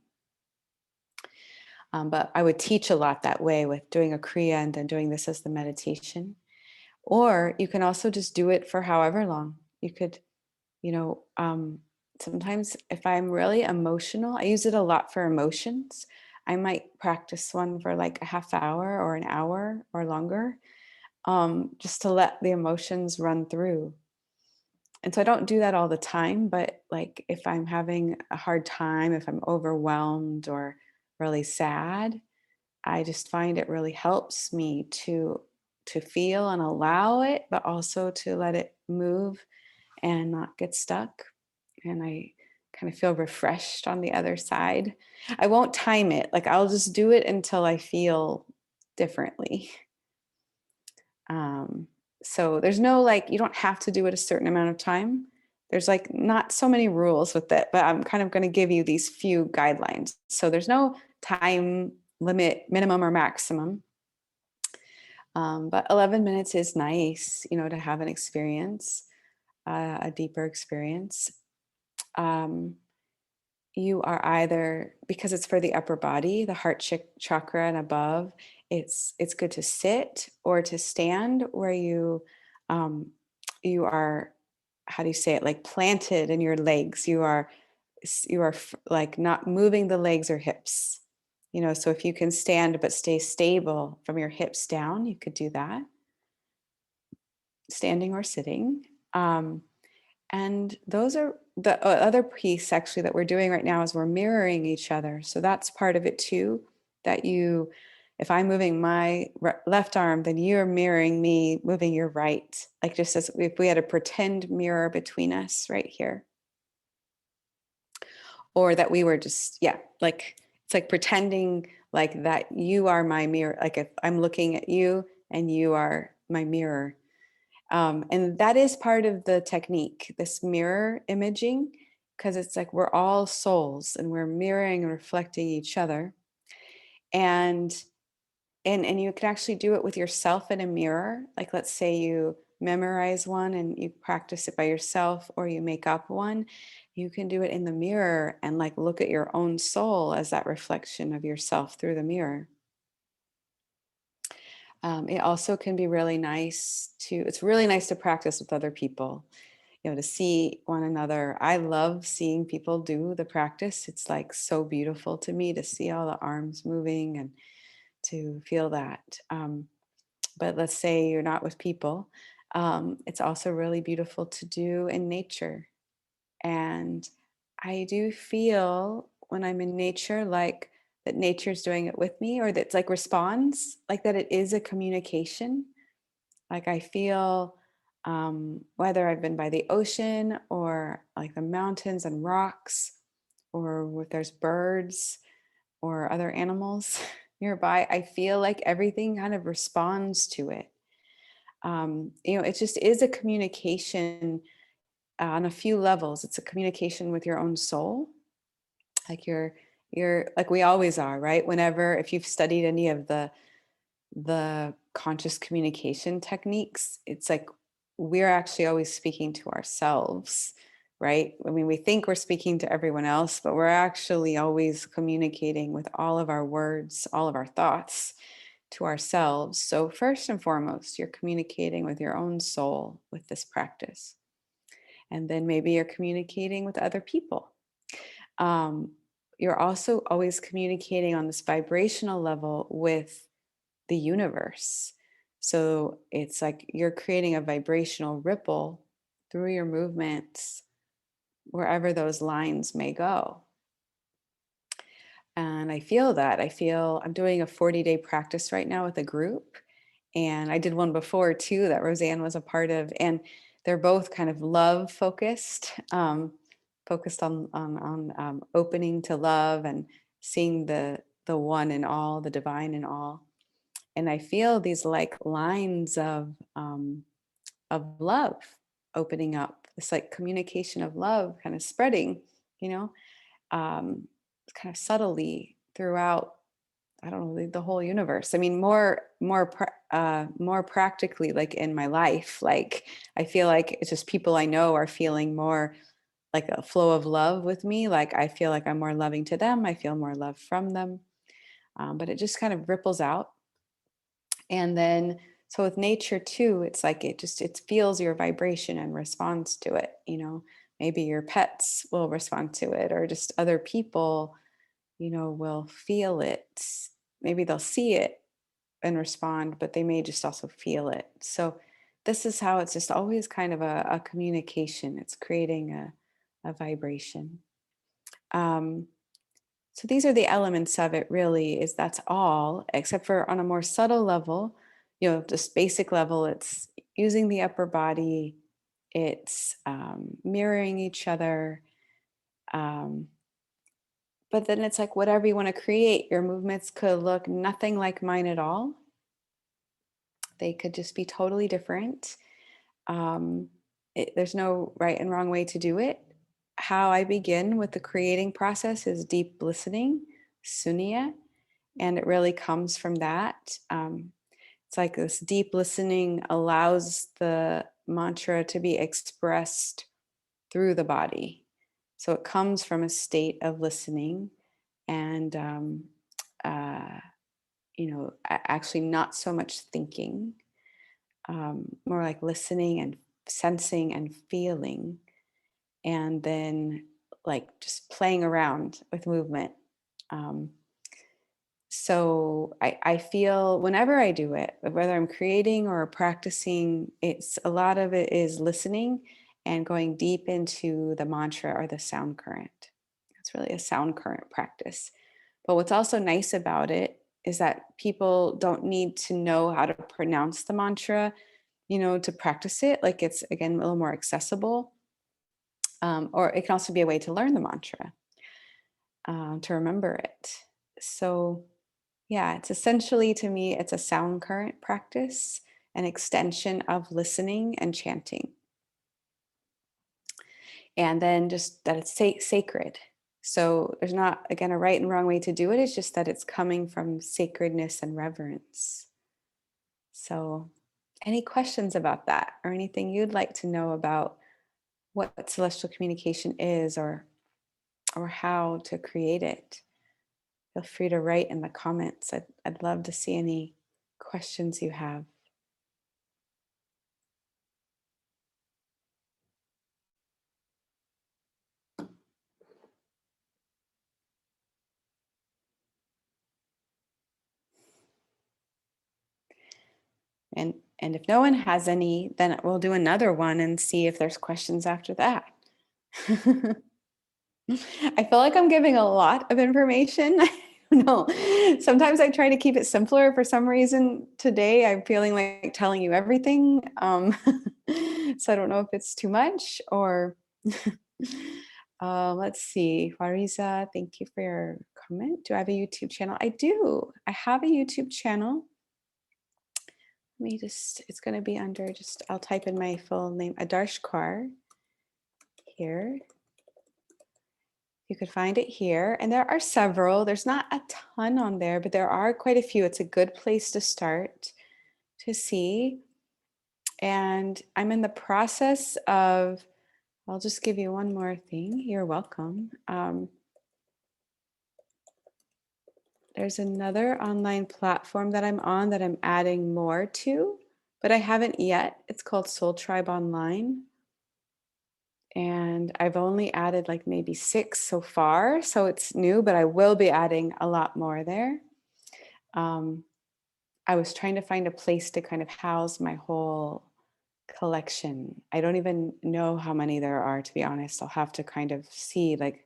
But I would teach a lot that way, with doing a Kriya and then doing this as the meditation. Or you can also just do it for however long. You could, sometimes if I'm really emotional, I use it a lot for emotions. I might practice one for like a half hour or an hour or longer, just to let the emotions run through. And so I don't do that all the time, but like if I'm having a hard time, if I'm overwhelmed or really sad, I just find it really helps me to feel and allow it, but also to let it move and not get stuck. And I kind of feel refreshed on the other side. I won't time it. Like I'll just do it until I feel differently. Um, so there's no like, you don't have to do it a certain amount of time. There's like not so many rules with it, but I'm kind of going to give you these few guidelines. So there's no time limit, minimum or maximum. But 11 minutes is nice, to have an experience, a deeper experience. Um, you are either, because it's for the upper body, the heart chakra and above, it's good to sit or to stand where um, you are, how do you say it, like planted in your legs. You are like not moving the legs or hips. So if you can stand but stay stable from your hips down, you could do that, standing or sitting. And those are the other piece actually that we're doing right now is we're mirroring each other. So that's part of it too, that if I'm moving my left arm, then you're mirroring me moving your right. Like just as if we had a pretend mirror between us right here. Or that we were just, yeah, like it's like pretending like that you are my mirror. Like if I'm looking at you and you are my mirror. And that is part of the technique, this mirror imaging, because it's like we're all souls and we're mirroring and reflecting each other. And and you can actually do it with yourself in a mirror. Like let's say you memorize one and you practice it by yourself, or you make up one. You can do it in the mirror and like look at your own soul as that reflection of yourself through the mirror. It also can be really nice it's really nice to practice with other people, to see one another. I love seeing people do the practice. It's like so beautiful to me to see all the arms moving and to feel that. But let's say you're not with people. It's also really beautiful to do in nature. And I do feel when I'm in nature, like that nature's doing it with me, or that's like responds, like that it is a communication. Like I feel whether I've been by the ocean or like the mountains and rocks, or if there's birds or other animals nearby, I feel like everything kind of responds to it. It just is a communication on a few levels. It's a communication with your own soul, like you're like we always are, right? Whenever, if you've studied any of the conscious communication techniques, it's like we're actually always speaking to ourselves, right? I mean, we think we're speaking to everyone else, but we're actually always communicating with all of our words, all of our thoughts to ourselves. So, first and foremost, you're communicating with your own soul with this practice. And then maybe you're communicating with other people. Um, you're also always communicating on this vibrational level with the universe. So it's like you're creating a vibrational ripple through your movements wherever those lines may go. And I feel that. I'm doing a 40-day practice right now with a group. And I did one before too that Roseanne was a part of. And they're both kind of love focused, focused on opening to love and seeing the one in all, the divine in all. And I feel these like lines of love opening up, this like communication of love kind of spreading, you know, um, kind of subtly throughout, I don't know, the whole universe. I mean, more practically, like in my life, like I feel like it's just people I know are feeling more like a flow of love with me. Like I feel like I'm more loving to them. I feel more love from them. But it just kind of ripples out. And then, so with nature too, it's like it feels your vibration and responds to it, maybe your pets will respond to it, or just other people, will feel it. Maybe they'll see it and respond, but they may just also feel it. So this is how it's just always kind of a communication. It's creating a vibration. Um, so these are the elements of it, really, is that's all, except for on a more subtle level, just basic level, it's using the upper body, it's mirroring each other. Um, but then it's like whatever you want to create, your movements could look nothing like mine at all. They could just be totally different. Um, there's no right and wrong way to do it. How I begin with the creating process is deep listening, sunya, and it really comes from that. It's like this deep listening allows the mantra to be expressed through the body. So it comes from a state of listening and, uh, actually not so much thinking, more like listening and sensing and feeling, and then like just playing around with movement. Um, so I feel whenever I do it, whether I'm creating or practicing, it's a lot of it is listening and going deep into the mantra or the sound current. It's really a sound current practice. But what's also nice about it is that people don't need to know how to pronounce the mantra, to practice it. Like it's, again, a little more accessible. Or it can also be a way to learn the mantra, to remember it. So, yeah, it's essentially, to me, it's a sound current practice, an extension of listening and chanting. And then just that it's sacred. So there's not, again, a right and wrong way to do it. It's just that it's coming from sacredness and reverence. So, any questions about that or anything you'd like to know about what celestial communication is, or how to create it? Feel free to write in the comments. I'd love to see any questions you have. And if no one has any, then we'll do another one and see if there's questions after that. I feel like I'm giving a lot of information. I don't know. Sometimes I try to keep it simpler. For some reason today, I'm feeling like telling you everything. So I don't know if it's too much or. Let's see. Fariza, thank you for your comment. Do I have a YouTube channel? I do. I have a YouTube channel. Let me just, it's going to be under just, I'll type in my full name, Adarsh Kaur here. You could find it here. And there are several. There's not a ton on there, but there are quite a few. It's a good place to start to see. And I'm in the process of, I'll just give you one more thing. You're welcome. There's another online platform that I'm on that I'm adding more to, but I haven't yet. It's called Soul Tribe Online. And I've only added like maybe 6 so far. So it's new, but I will be adding a lot more there. I was trying to find a place to kind of house my whole collection. I don't even know how many there are, to be honest. I'll have to kind of see, like,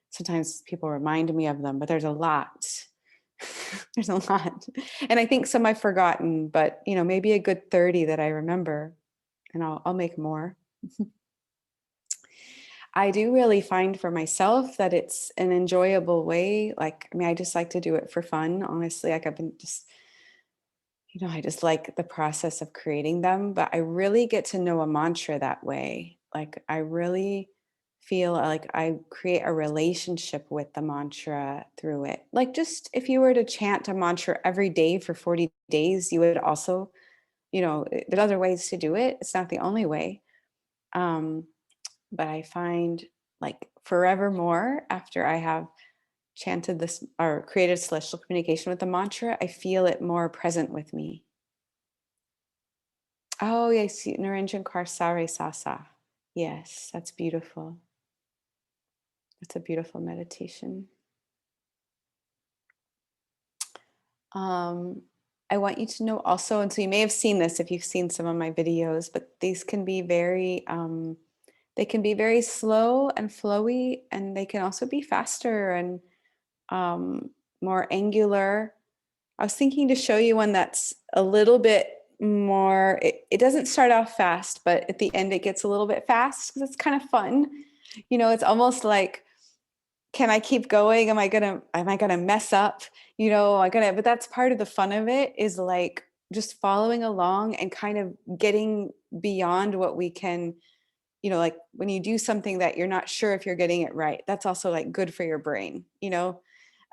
sometimes people remind me of them, but there's a lot. There's a lot. And I think some I've forgotten, but maybe a good 30 that I remember, and I'll make more. I do really find for myself that it's an enjoyable way. Like, I mean, I just like to do it for fun, honestly. Like, I've been just, I just like the process of creating them, but I really get to know a mantra that way. Like, I really feel like I create a relationship with the mantra through it. Like, just if you were to chant a mantra every day for 40 days, you would also, there's other ways to do it. It's not the only way. But I find, like, forevermore, after I have chanted this or created celestial communication with the mantra, I feel it more present with me. Oh, yeah, I see. Naranjan Kaur Sare Sasa. Yes, that's beautiful. That's a beautiful meditation. Um, I want you to know also, and so you may have seen this if you've seen some of my videos, but these can be very, they can be very slow and flowy, and they can also be faster and um, more angular. I was thinking to show you one that's a little bit more, it doesn't start off fast, but at the end it gets a little bit fast because it's kind of fun. You know, it's almost like, can I keep going? Am I gonna mess up? You know, but that's part of the fun of it, is like just following along and kind of getting beyond what we can, you know, like when you do something that you're not sure if you're getting it right, that's also like good for your brain, you know,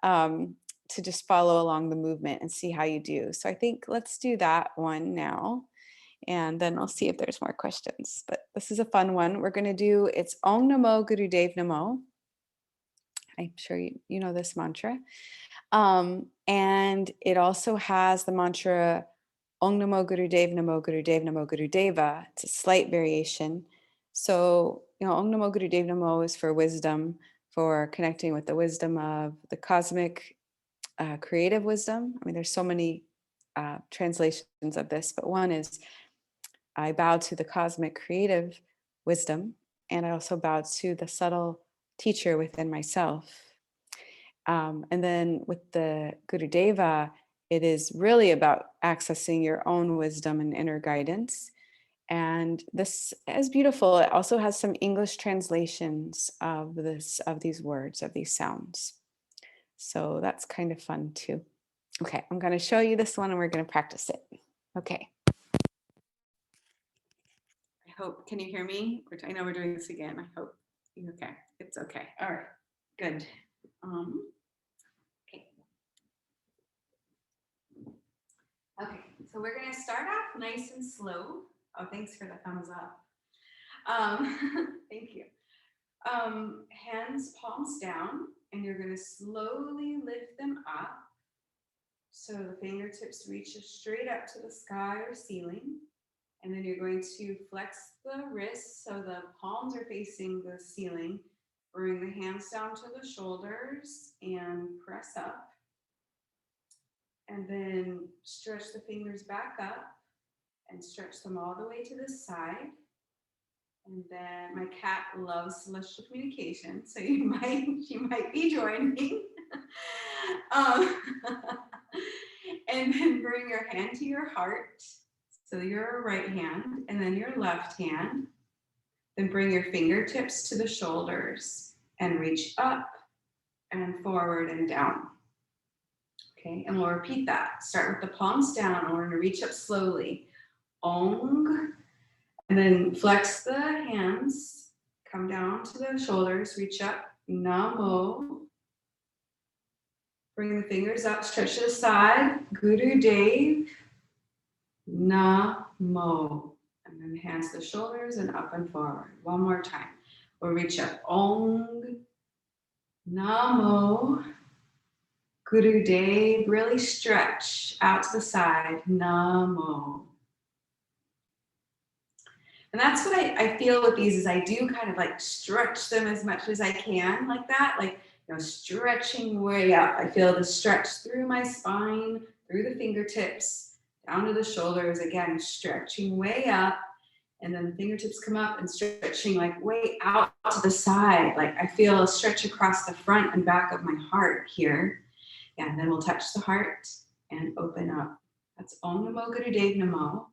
um, to just follow along the movement and see how you do. So I think let's do that one now. And then I'll see if there's more questions. But this is a fun one. We're going to do, it's Om Namo Guru Dev Namo. I'm sure you know this mantra. And it also has the mantra Om Namo Guru Dev Namo Guru Dev Namo Guru Deva. It's a slight variation. So, you know, Om Namo Guru Dev Namo is for wisdom, for connecting with the wisdom of the cosmic creative wisdom. I mean, there's so many translations of this, but one is I bow to the cosmic creative wisdom, and I also bow to the subtle teacher within myself. And then with the Guru Deva, it is really about accessing your own wisdom and inner guidance. And this is beautiful. It also has some English translations of these words, of these sounds. So that's kind of fun too. Okay, I'm going to show you this one and we're going to practice it. Okay. I hope, can you hear me? Which I know we're doing this again. I hope. Okay, it's okay. All right, good. Okay. Okay, so we're going to start off nice and slow. Oh, thanks for the thumbs up. Thank you. Hands palms down, and you're going to slowly lift them up. So the fingertips reach straight up to the sky or ceiling. And then you're going to flex the wrists so the palms are facing the ceiling. Bring the hands down to the shoulders and press up. And then stretch the fingers back up and stretch them all the way to the side. And then my cat loves celestial communication, so she might be joining. And then bring your hand to your heart. So your right hand, and then your left hand. Then bring your fingertips to the shoulders and reach up and forward and down. Okay, and we'll repeat that. Start with the palms down, and we're going to reach up slowly. Ong. And then flex the hands, come down to the shoulders, reach up, Namo. Bring the fingers up, stretch to the side, Guru Dev, Namo. And then hands to the shoulders and up and forward. One more time. We'll reach up, Ong, Namo, Guru Dev. Really stretch out to the side, Namo. And that's what I feel with these, is I do kind of like stretch them as much as I can, like that, like, you know, stretching way up. I feel the stretch through my spine, through the fingertips, down to the shoulders, again, stretching way up. And then the fingertips come up and stretching like way out to the side. Like I feel a stretch across the front and back of my heart here. Yeah, and then we'll touch the heart and open up. That's Om Namo Guru Dev Namo.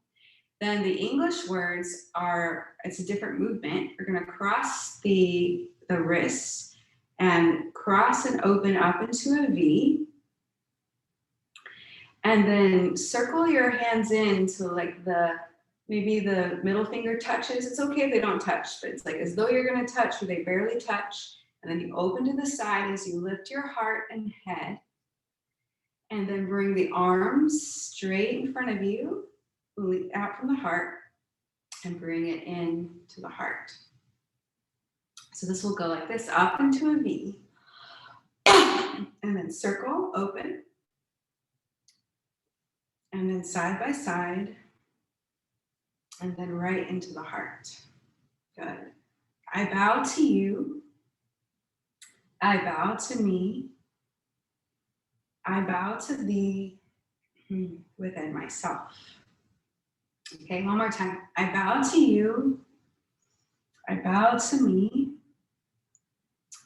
Then the English words are, it's a different movement. We're going to cross the wrists and cross and open up into a V. And then circle your hands into like maybe the middle finger touches. It's okay if they don't touch, but it's like as though you're going to touch, or they barely touch. And then you open to the side as you lift your heart and head. And then bring the arms straight in front of you, out from the heart, and bring it in to the heart. So this will go like this, up into a V, and then circle, open, and then side by side, and then right into the heart. Good. I bow to you. I bow to me. I bow to thee within myself. Okay, one more time. I bow to you. I bow to me.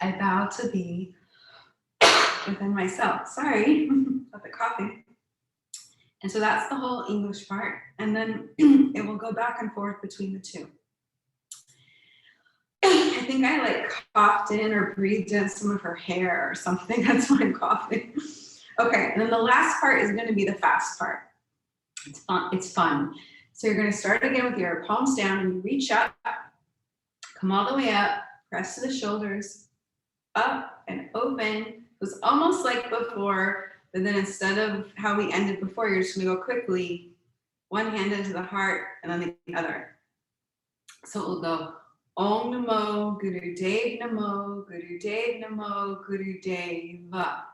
I bow to thee within myself. Sorry about the coffee. And so that's the whole English part. And then it will go back and forth between the two. I think I like coughed in or breathed in some of her hair or something. That's why I'm coughing. Okay, and then the last part is going to be the fast part. It's fun. It's fun. So you're going to start again with your palms down and you reach up, come all the way up, press to the shoulders, up and open. It was almost like before, but then instead of how we ended before, you're just going to go quickly, one hand into the heart and then the other. So it will go Om Namo Guru Dev Namo Guru Dev Namo Guru Deva.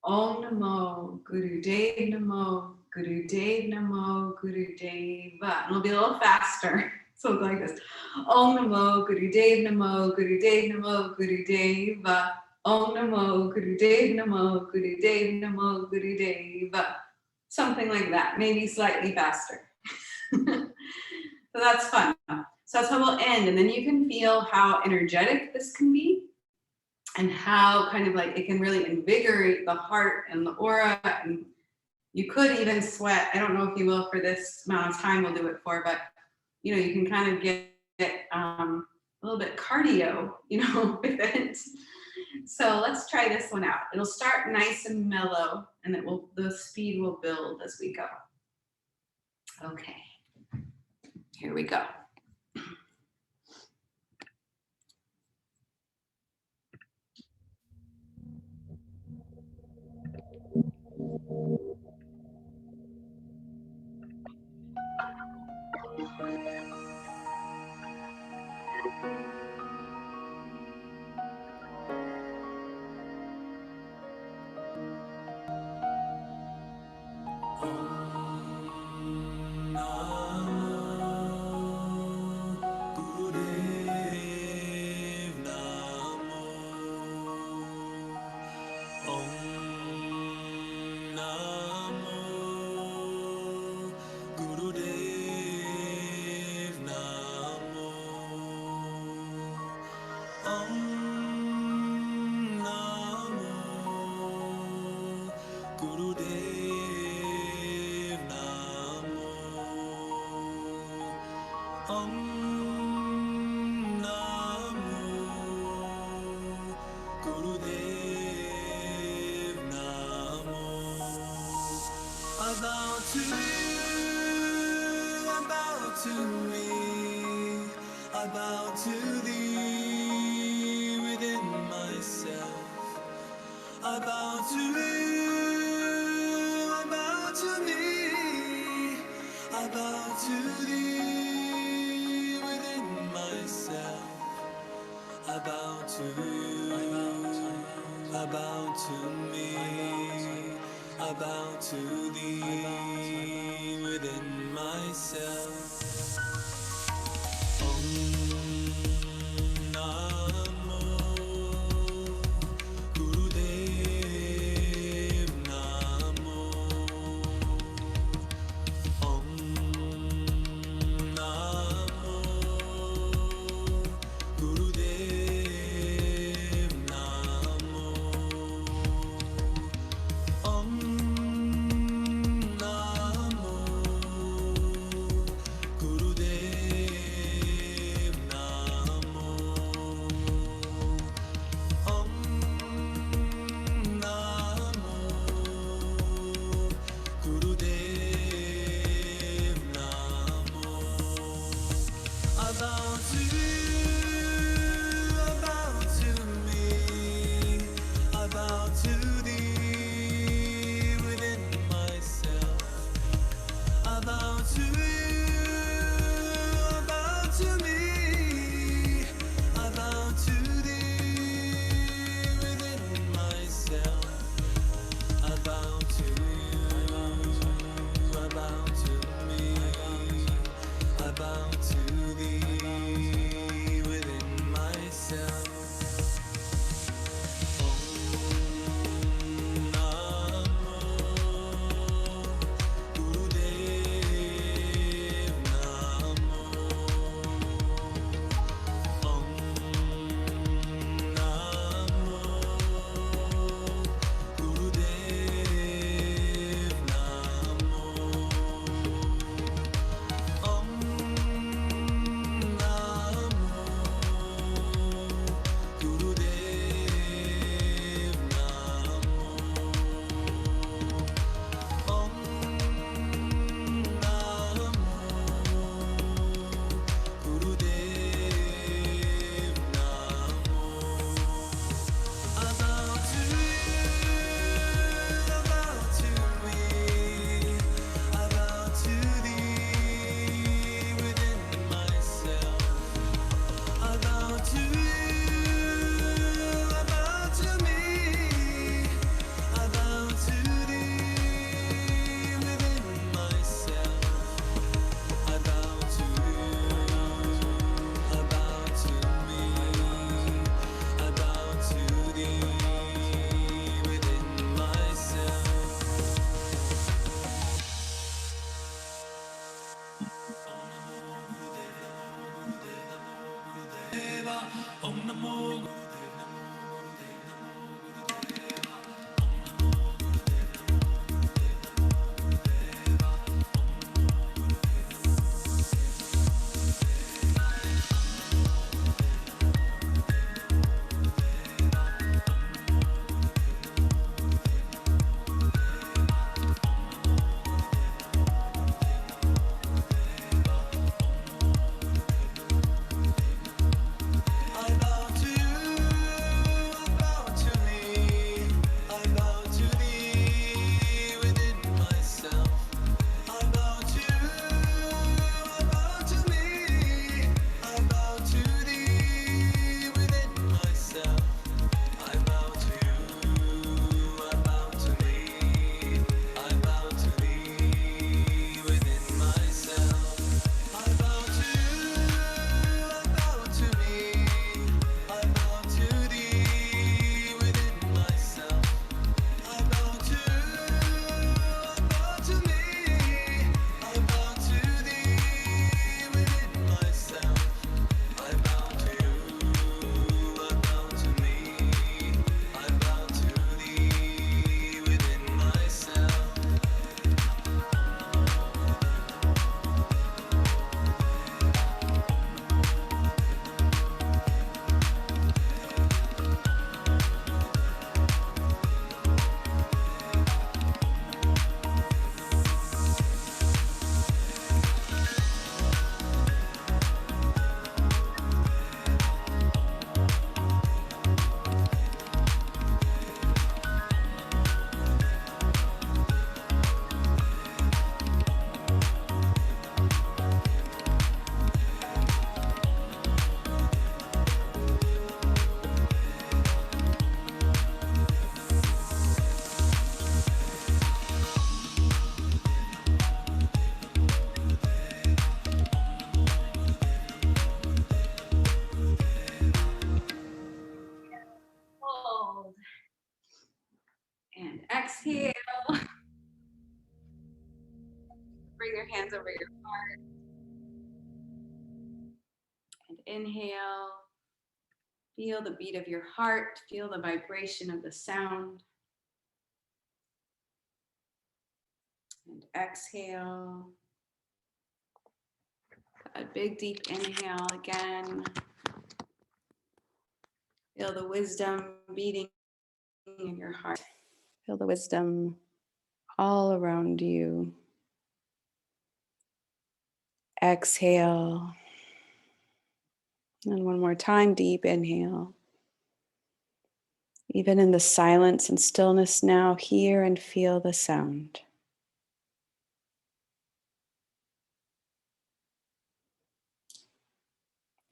Om Namo Guru Dev Namo Guru Dev Namo Guru Deva. And it'll be a little faster. So it'll go like this. Om Namo Guru Dev Namo Guru Dev Namo Guru Deva. Om Namo Guru Dev Namo Guru Dev Namo Guru Deva. Something like that, maybe slightly faster. So that's fun. So that's how we'll end. And then you can feel how energetic this can be and how kind of like it can really invigorate the heart and the aura. And you could even sweat. I don't know if you will for this amount of time we'll do it for, but you know, you can kind of get a little bit cardio, you know, with it. So let's try this one out. It'll start nice and mellow and the speed will build as we go. Okay, here we go. Hold. And exhale. Bring your hands over your heart. And inhale. Feel the beat of your heart. Feel the vibration of the sound. And exhale. A big deep inhale again. Feel the wisdom beating in your heart. Feel the wisdom all around you. Exhale. And one more time, deep inhale. Even in the silence and stillness now, hear and feel the sound.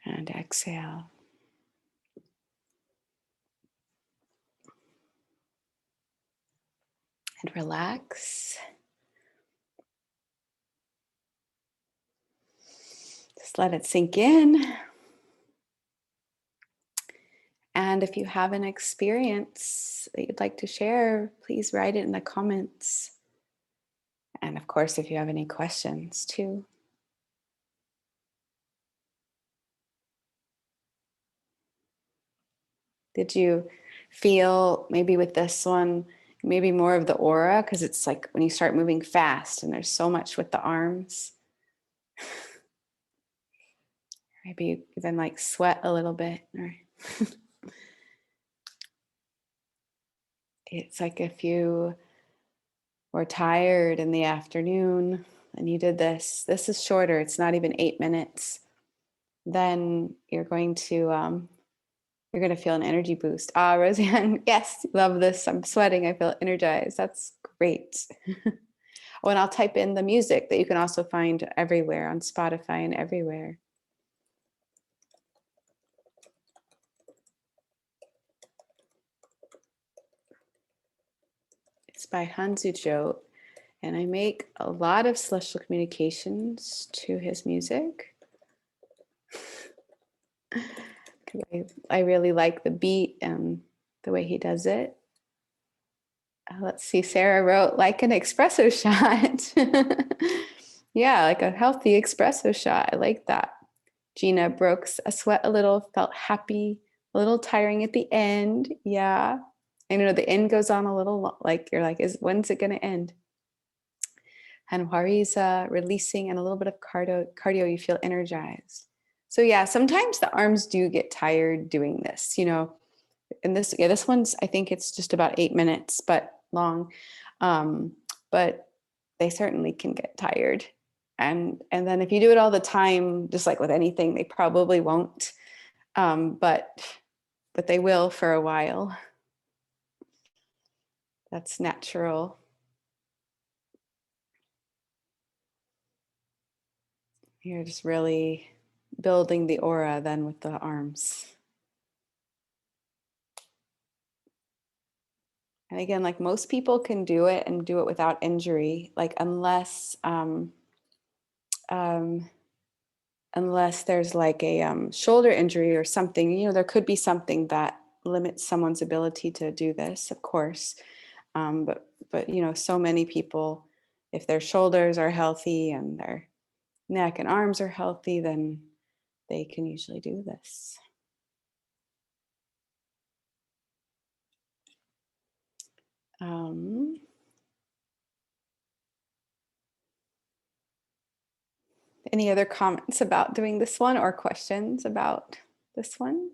And exhale. And relax. Just let it sink in. And if you have an experience that you'd like to share, please write it in the comments. And of course, if you have any questions too. Did you feel maybe with this one, maybe more of the aura? Because it's like when you start moving fast and there's so much with the arms. Maybe you then like sweat a little bit. Or it's like if you were tired in the afternoon and you did this is shorter, it's not even 8 minutes, then you're going to feel an energy boost. Ah, Roseanne, yes, love this. I'm sweating. I feel energized. That's great. Oh, and I'll type in the music that you can also find everywhere on Spotify and everywhere. It's by Hanzu Jo, and I make a lot of celestial communications to his music. I really like the beat and the way he does it. Let's see, Sarah wrote, like an espresso shot. Yeah, like a healthy espresso shot. I like that. Gina Brooks, a sweat a little, felt happy, a little tiring at the end. Yeah. I know the end goes on a little like you're like, when's it going to end? And Wariza, releasing and a little bit of cardio, you feel energized. So yeah, sometimes the arms do get tired doing this, and this one's, I think it's just about 8 minutes, but long. But they certainly can get tired. And then if you do it all the time, just like with anything, they probably won't. But they will for a while. That's natural. You're just really building the aura then with the arms. And again, like most people can do it and do it without injury, like unless there's like a shoulder injury or something, there could be something that limits someone's ability to do this, of course. But so many people, if their shoulders are healthy and their neck and arms are healthy, then they can usually do this. Any other comments about doing this one or questions about this one?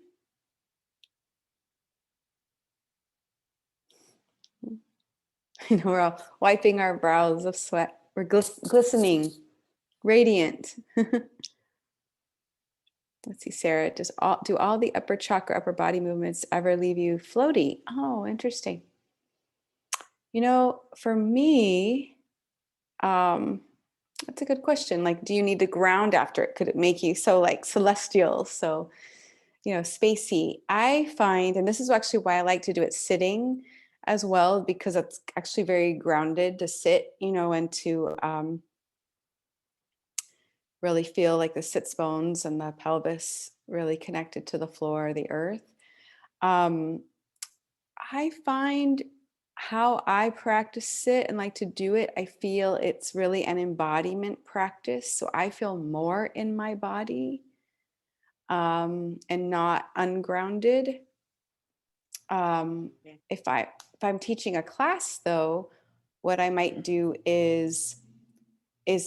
We're all wiping our brows of sweat. We're glistening, radiant. Let's see, Sarah, do all the upper chakra, upper body movements ever leave you floaty? Oh, interesting. For me, that's a good question. Like, do you need to ground after it? Could it make you so like celestial? So, spacey. I find, and this is actually why I like to do it sitting as well, because it's actually very grounded to sit, and to really feel like the sits bones and the pelvis really connected to the floor, the earth. I find how I practice sit and like to do it, I feel it's really an embodiment practice. So I feel more in my body and not ungrounded. If I'm teaching a class though, what I might do is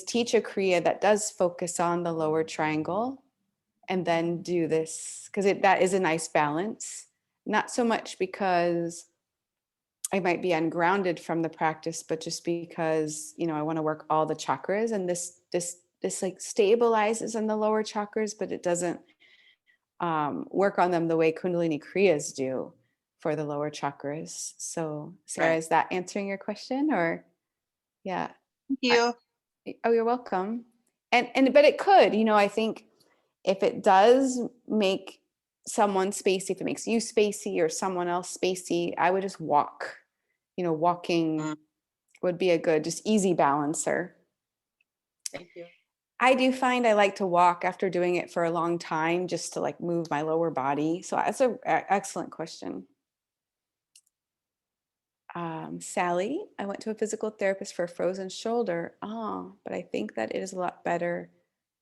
teach a Kriya that does focus on the lower triangle and then do this, because that is a nice balance. Not so much because I might be ungrounded from the practice, but just because, I want to work all the chakras, and this like stabilizes in the lower chakras, but it doesn't work on them the way Kundalini Kriyas do for the lower chakras. So Sarah, right. Is that answering your question or? Yeah. Thank you. You're welcome. But it could, I think if it does make someone spacey, if it makes you spacey or someone else spacey, I would just walk. Walking would be a good, just easy balancer. Thank you. I do find I like to walk after doing it for a long time, just to like move my lower body. So that's an excellent question. Sally, I went to a physical therapist for a frozen shoulder. But I think that it is a lot better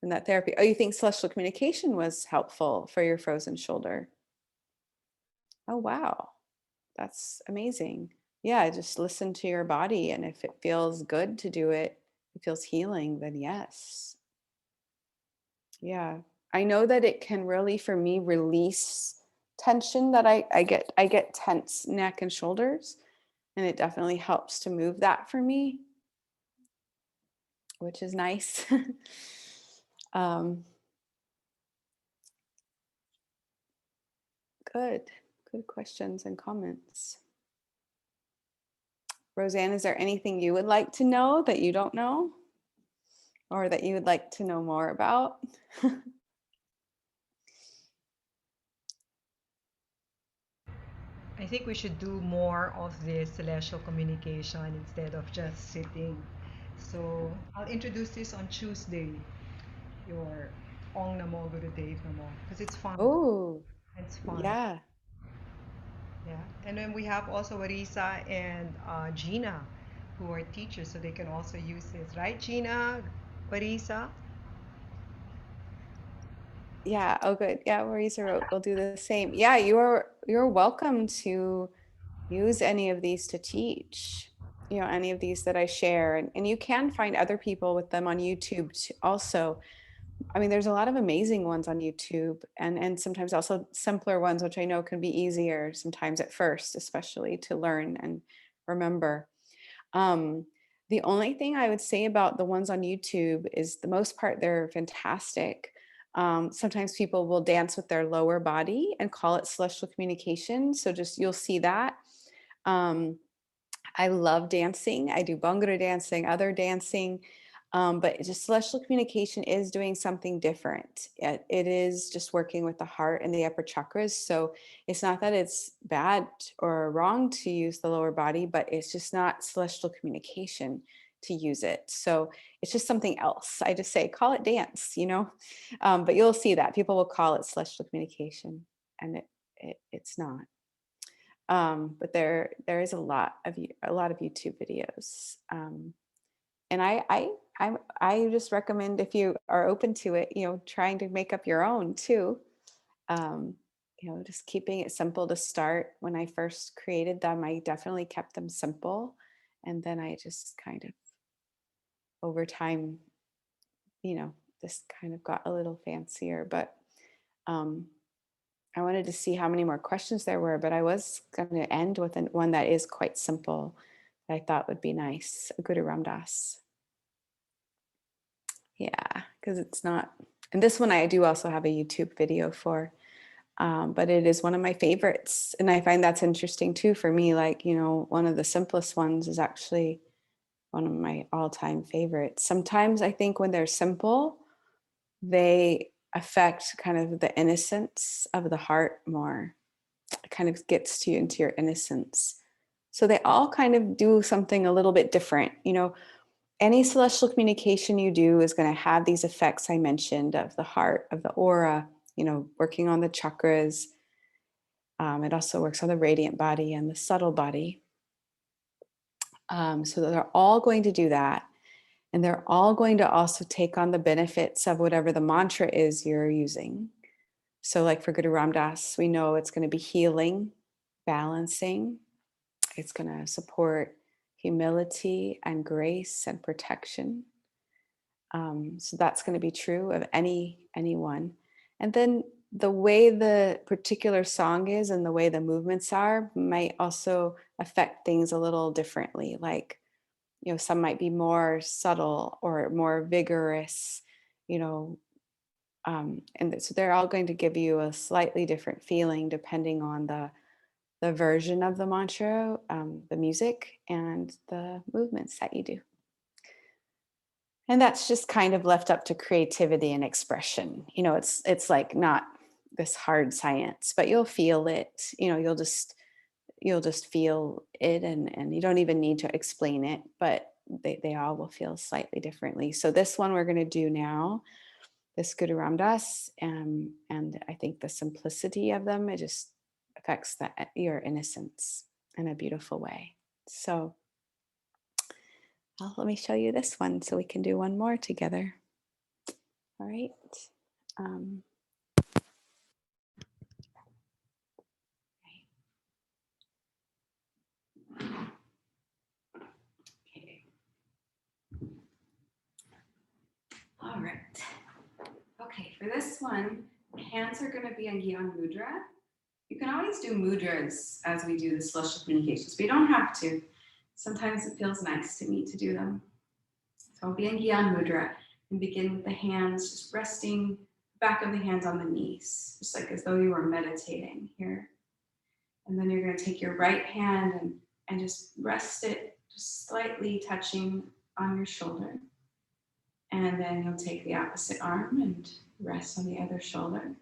than that therapy. Oh, you think celestial communication was helpful for your frozen shoulder? Oh, wow. That's amazing. Yeah, just listen to your body. And if it feels good to do it, it feels healing, then yes. Yeah. I know that it can really, for me, release tension that I get tense neck and shoulders. And it definitely helps to move that for me, which is nice. Good questions and comments. Roseanne, is there anything you would like to know that you don't know or that you would like to know more about? I think we should do more of this celestial communication instead of just sitting. So I'll introduce this on Tuesday, your Ong Namo Gurudev Namo, because it's fun. Oh, It's fun. yeah. Yeah. And then we have also Arisa and Gina, who are teachers, so they can also use this, right, Gina, Arisa? Yeah. Oh, good. Yeah, Marisa will do the same. Yeah, you're welcome to use any of these to teach. You know, any of these that I share, and you can find other people with them on YouTube also. I mean, there's a lot of amazing ones on YouTube, and sometimes also simpler ones, which I know can be easier sometimes at first, especially to learn and remember. Um, the only thing I would say about the ones on YouTube is the most part, they're fantastic. Sometimes people will dance with their lower body and call it celestial communication. So just you'll see that. Um, I love dancing. I do Bhangra dancing, other dancing. But just celestial communication is doing something different. It is just working with the heart and the upper chakras. So it's not that it's bad or wrong to use the lower body, but it's just not celestial communication to use it. So it's just something else. I just say, call it dance, you know? But you'll see that people will call it celestial communication, and it's not. But there is a lot of YouTube videos, and I just recommend, if you are open to it, you know, trying to make up your own too. Um, you know, just keeping it simple to start. When I first created them, I definitely kept them simple, and then I just kind of over time, you know, just kind of got a little fancier. But um, I wanted to see how many more questions there were, but I was going to end with one that is quite simple that I thought would be nice. Guru Ramdas. Yeah, because it's not, and this one I do also have a YouTube video for, but it is one of my favorites. And I find that's interesting too for me. Like, you know, one of the simplest ones is actually one of my all time favorites. Sometimes I think when they're simple, they affect kind of the innocence of the heart more. It kind of gets to you into your innocence. So they all kind of do something a little bit different. You know, any celestial communication you do is going to have these effects I mentioned of the heart, of the aura, you know, working on the chakras. It also works on the radiant body and the subtle body. So they're all going to do that. And they're all going to also take on the benefits of whatever the mantra is you're using. So, like for Guru Ram Dass, we know it's going to be healing, balancing, it's going to support humility and grace and protection. So that's going to be true of anyone. And then the way the particular song is and the way the movements are might also affect things a little differently. Like, you know, some might be more subtle or more vigorous, you know, and so they're all going to give you a slightly different feeling depending on the version of the mantra, the music, and the movements that you do. And that's just kind of left up to creativity and expression. You know, it's like not this hard science, but you'll feel it. You know, you'll just feel it, and you don't even need to explain it, but they all will feel slightly differently. So this one we're going to do now, this Guru Ram Dass, and I think the simplicity of them, it just affects your innocence in a beautiful way. So let me show you this one so we can do one more together. All right. Um, okay. All right. Okay, for this one, hands are going to be in Gyan Mudra. You can always do mudras as we do the celestial communications, but you don't have to. Sometimes it feels nice to me to do them. So I'll be in Gyan Mudra and begin with the hands just resting, back of the hands on the knees, just like as though you were meditating here. And then you're going to take your right hand and just rest it, just slightly touching on your shoulder. And then you'll take the opposite arm and rest on the other shoulder.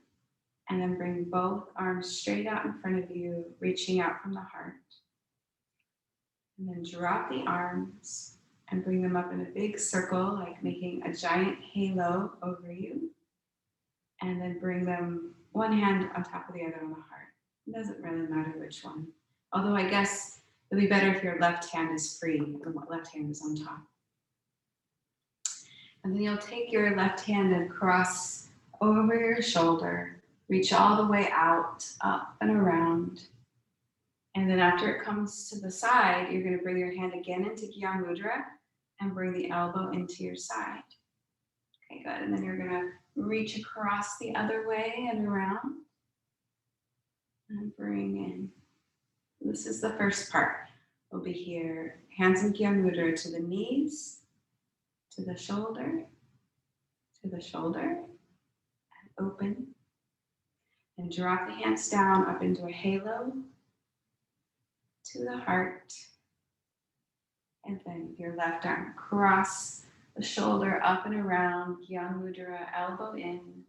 And then bring both arms straight out in front of you, reaching out from the heart. And then drop the arms and bring them up in a big circle, like making a giant halo over you. And then bring them one hand on top of the other on the heart. It doesn't really matter which one. Although I guess it'll be better if your left hand is free and what left hand is on top. And then you'll take your left hand and cross over your shoulder. Reach all the way out, up and around. And then after it comes to the side, you're going to bring your hand again into Gyan Mudra and bring the elbow into your side. Okay, good. And then you're going to reach across the other way and around. And bring in. This is the first part. We'll be here, hands in Gyan Mudra to the knees, to the shoulder, and open. And drop the hands down up into a halo, to the heart. And then your left arm across the shoulder, up and around, Gyan Mudra, elbow in,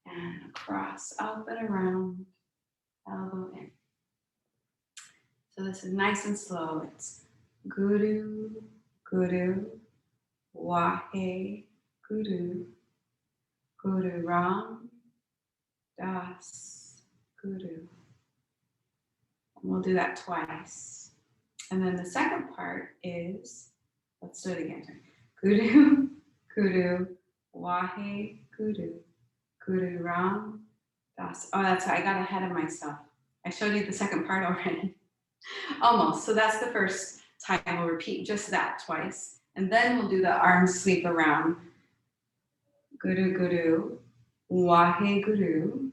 and across, up and around, elbow in. So this is nice and slow. It's Guru, Guru, Wahe, Guru, Guru Ram, Das, Guru. And we'll do that twice. And then the second part is, let's do it again. Guru, Guru, Wahe, Guru, Guru Ram, Das. Oh, that's right. I got ahead of myself. I showed you the second part already. Almost. So that's the first time. We'll repeat just that twice. And then we'll do the arm sweep around. Guru, Guru, Wahe, Guru.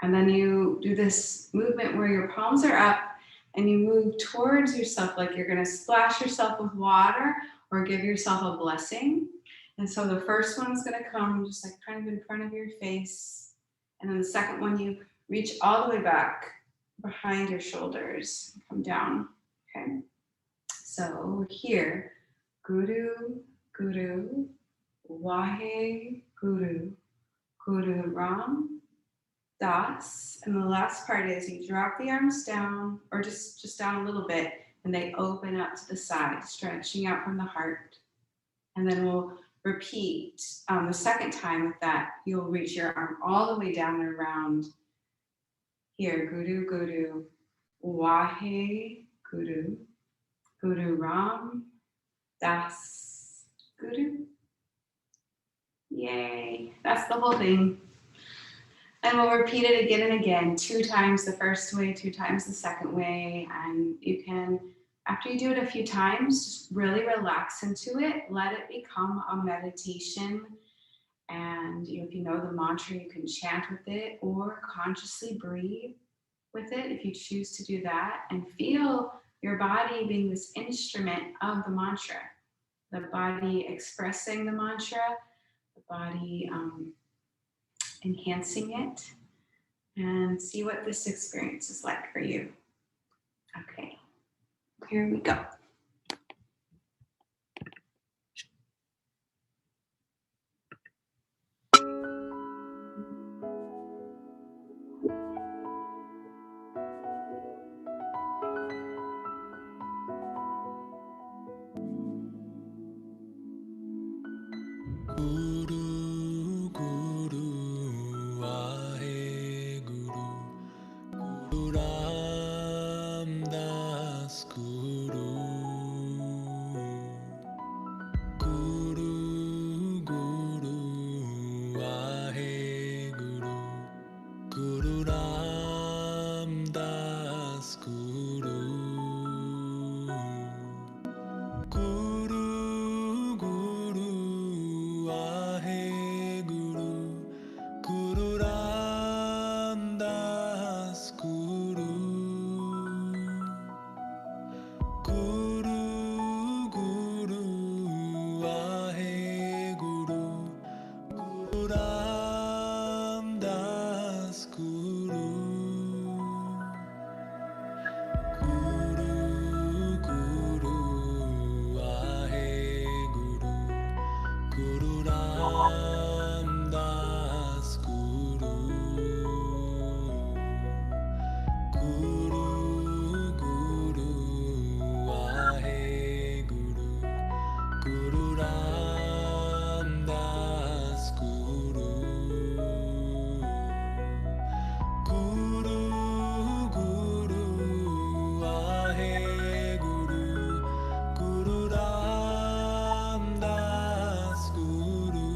And then you do this movement where your palms are up and you move towards yourself like you're going to splash yourself with water or give yourself a blessing. And so the first one's going to come just like kind of in front of your face. And then the second one, you reach all the way back behind your shoulders, come down, okay? So we're here, Guru, Guru, Wahe, Guru, Guru Ram, Das, and the last part is you drop the arms down, or just down a little bit, and they open up to the side, stretching out from the heart. And then we'll repeat the second time with that. You'll reach your arm all the way down and around. Here, Guru, Guru, Wahe, Guru, Guru Ram, Das, Guru. Yay, that's the whole thing. And we'll repeat it again and again, 2 times the first way, 2 times the second way. And you can, after you do it a few times, just really relax into it. Let it become a meditation. And if you know the mantra, you can chant with it or consciously breathe with it if you choose to do that. And feel your body being this instrument of the mantra. The body expressing the mantra, the body enhancing it, and see what this experience is like for you. Okay, here we go. Guru, Guru, Wahe Guru, Guru Ram Das Guru, Guru, Guru, Wahe Guru, Guru Ram Das Guru, Guru, Guru, Wahe Guru, Guru Ram Das Guru, Guru, Guru, Wahe Guru, Guru Ram Das Guru, Guru, Guru, Wahe Guru, Guru Ram Das Guru, Guru, Guru, Wahe Guru, Guru Ram Das Guru, Guru, Guru, Wahe Guru, Guru Ram Das Guru,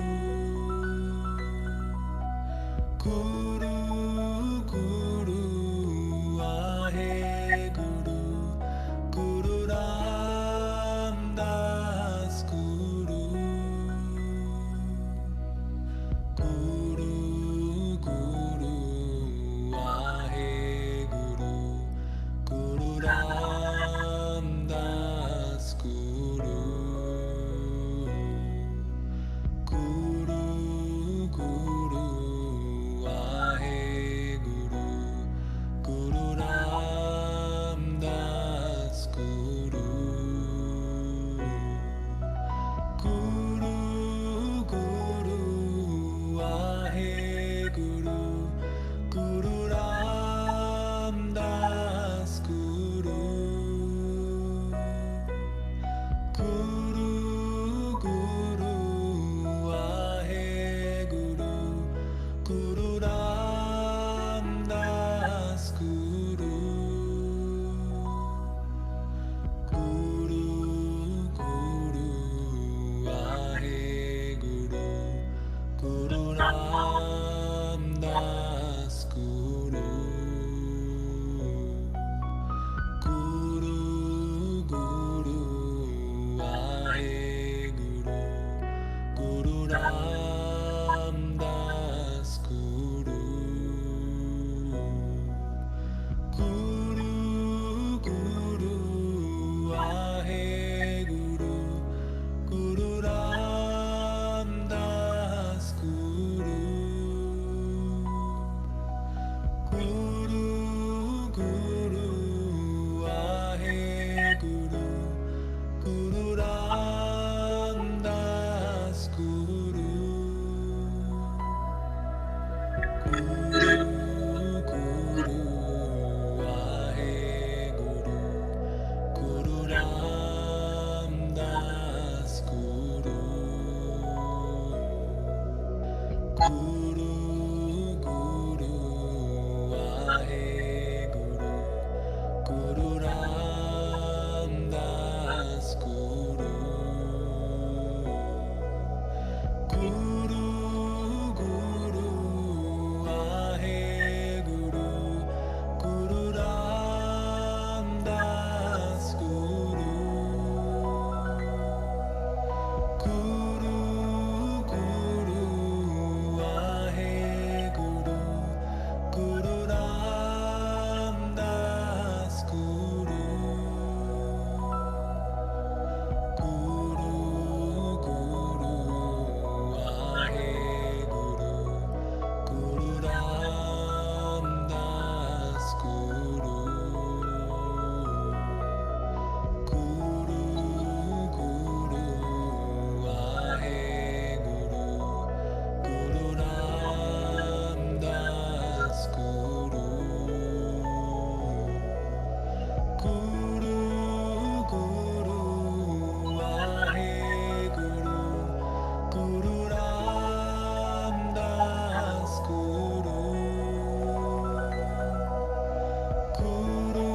Guru,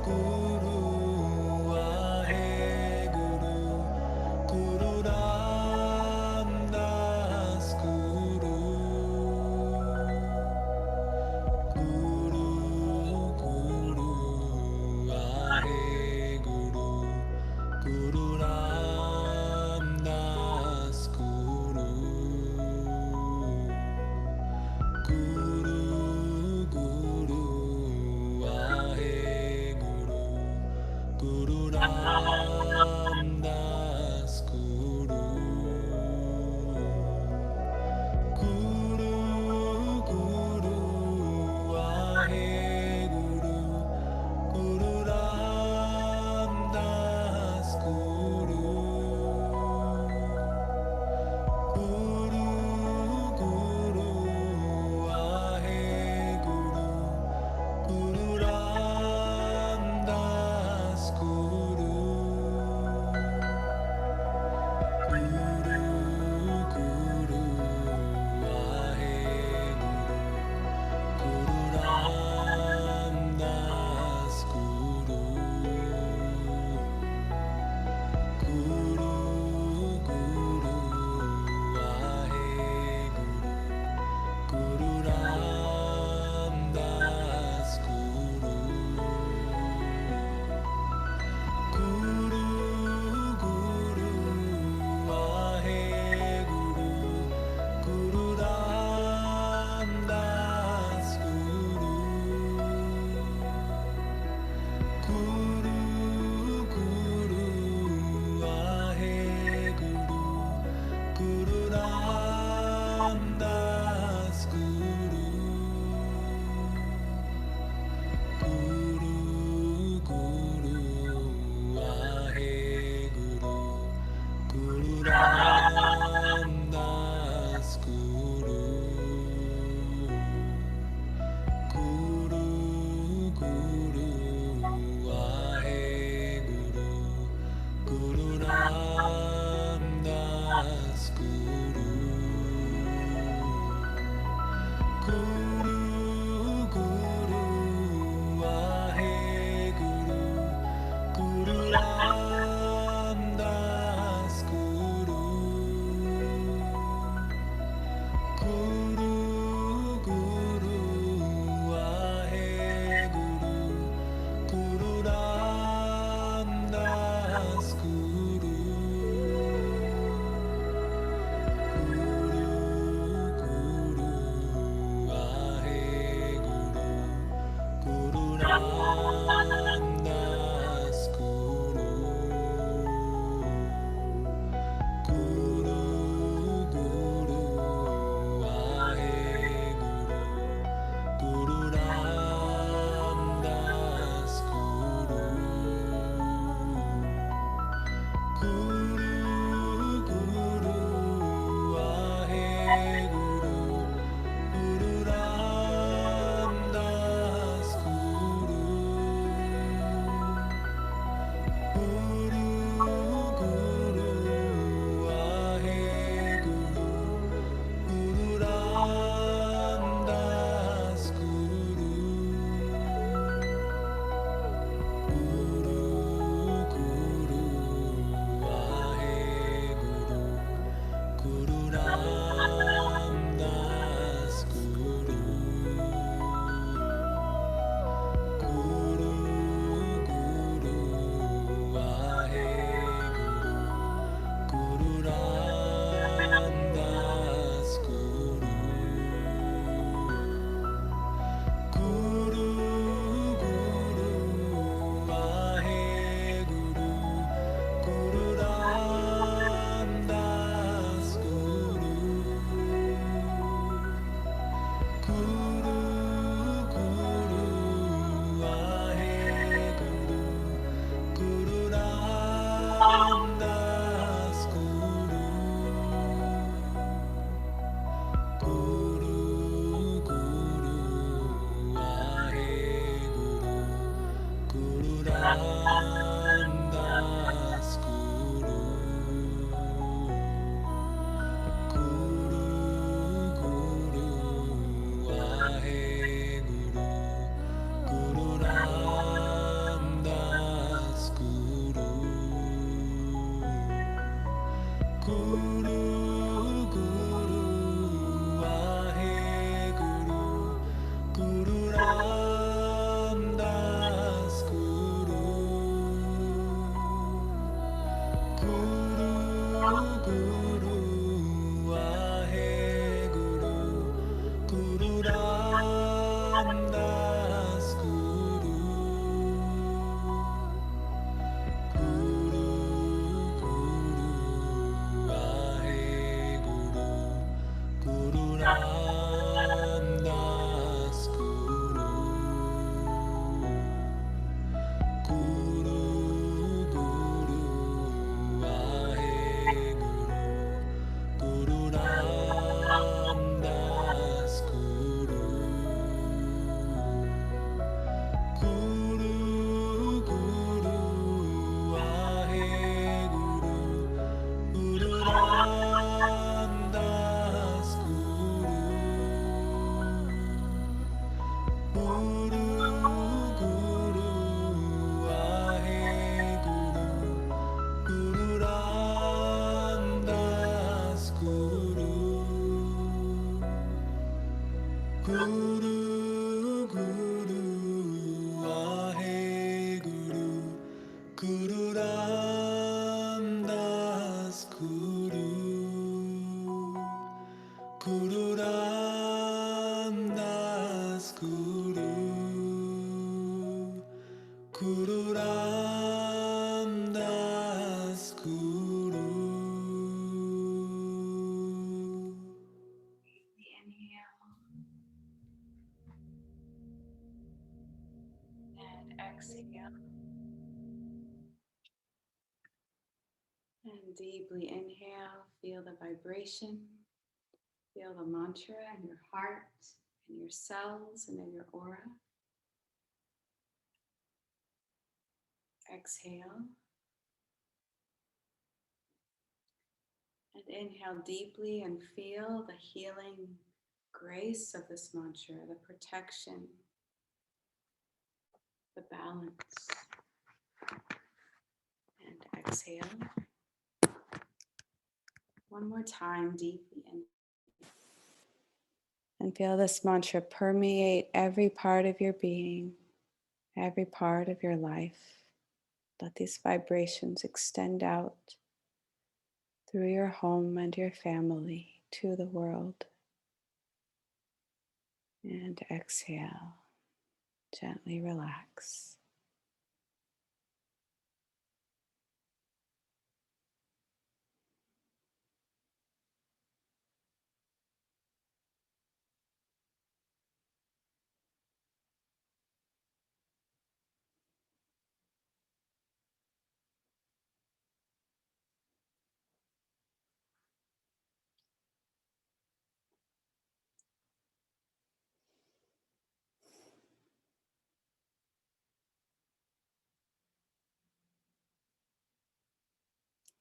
Guru, Ahe Guru, Guru Ram Das Guru, Guru, Guru, Ahe Guru, Guru Ram Das Guru. Guru, Guru, Ahe Guru, Guru Ram Das Guru, Guru, Guru, Ahe Guru, Guru Ram Das Guru. Guru, Guru, Ahe Guru, Guru Ram Das Guru, Guru, Guru, Ahe Guru, Guru Ram Das Guru. Guru, Guru, Ahe Guru, Guru Ram Das Guru. Guru, Guru, Ahe Guru, Guru Ram Das Guru. Guru, Guru, Ahe Guru, Guru Ram Das Guru. Guru, Guru, Ahe Guru, Guru Ram Das Guru. Guru, Guru, Guru Ramdas Guru. Inhale and exhale. And deeply inhale, feel the vibration, feel the mantra in your heart, in your cells, and in your aura. Exhale. And inhale deeply and feel the healing grace of this mantra, the protection, the balance. And exhale. One more time, deeply in. And feel this mantra permeate every part of your being, every part of your life. Let these vibrations extend out through your home and your family to the world. And exhale, gently relax.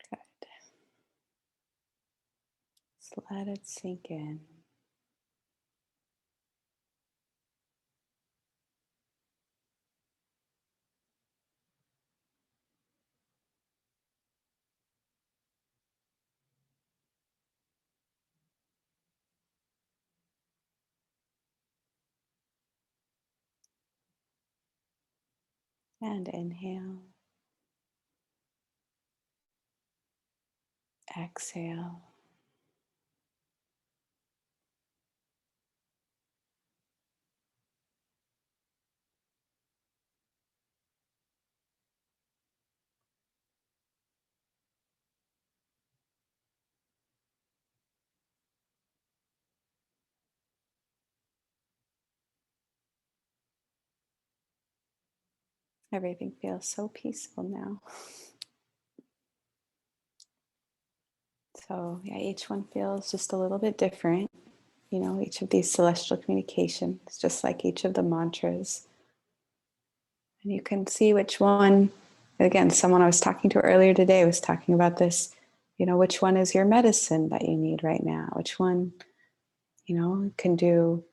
Good. Just let it sink in. And inhale. Exhale. Everything feels so peaceful now. So yeah, each one feels just a little bit different. You know, each of these celestial communications, just like each of the mantras. And you can see which one, again, someone I was talking to earlier today was talking about this, you know, which one is your medicine that you need right now? Which one, you know, can do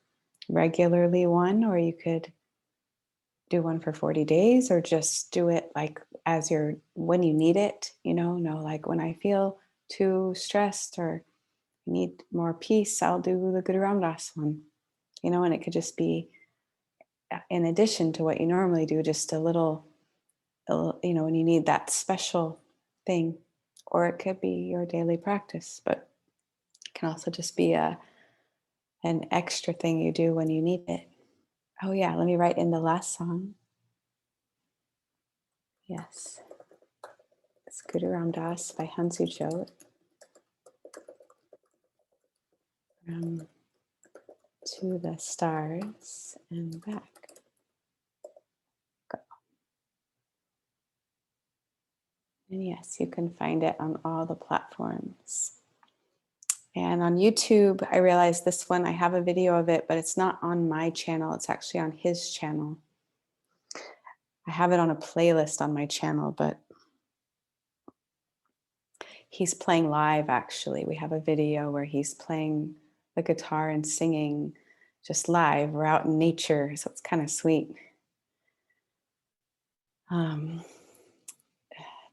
regularly one, or you could do one for 40 days, or just do it like as you're, when you need it, you know, like when I feel too stressed or need more peace, I'll do the Guru Ramdas one, you know, and it could just be in addition to what you normally do, just a little, you know, when you need that special thing, or it could be your daily practice, but it can also just be an extra thing you do when you need it. Oh yeah, let me write in the last song. Yes, it's Guru Ramdas by Hansu Jot. To the stars and back. Go. And yes, you can find it on all the platforms. And on YouTube, I realized this one, I have a video of it, but it's not on my channel. It's actually on his channel. I have it on a playlist on my channel, but he's playing live, actually. We have a video where he's playing the guitar and singing just live. We're out in nature, so it's kind of sweet.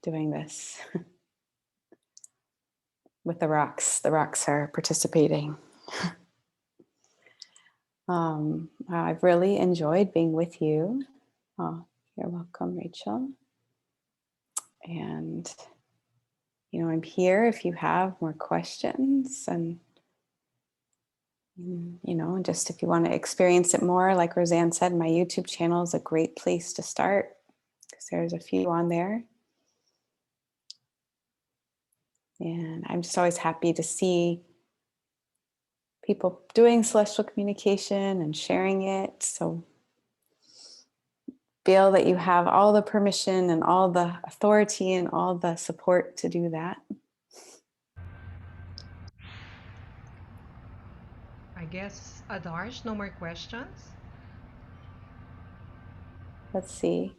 Doing this with the rocks. The rocks are participating. I've really enjoyed being with you. Oh, you're welcome, Rachel. And, you know, I'm here if you have more questions, and, you know, just if you want to experience it more, like Roseanne said, my YouTube channel is a great place to start. because there's a few on there. And I'm just always happy to see people doing celestial communication and sharing it. So feel that you have all the permission and all the authority and all the support to do that. I guess, Adarsh, no more questions? Let's see.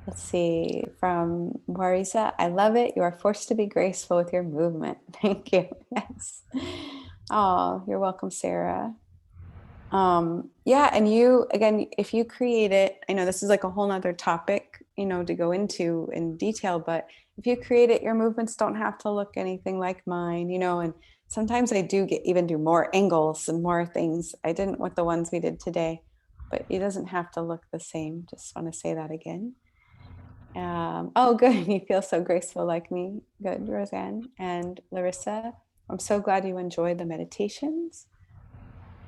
Let's see. From Marisa, I love it. You are forced to be graceful with your movement. Thank you. Yes. Oh, you're welcome, Sarah. Yeah, and you, again, if you create it, I know this is like a whole nother topic, to go into in detail, but if you create it, your movements don't have to look anything like mine, and sometimes I do even do more angles and more things. I didn't with the ones we did today, but it doesn't have to look the same. Just want to say that again. Oh, good. You feel so graceful like me. Good, Roseanne. And Larissa, I'm so glad you enjoyed the meditations.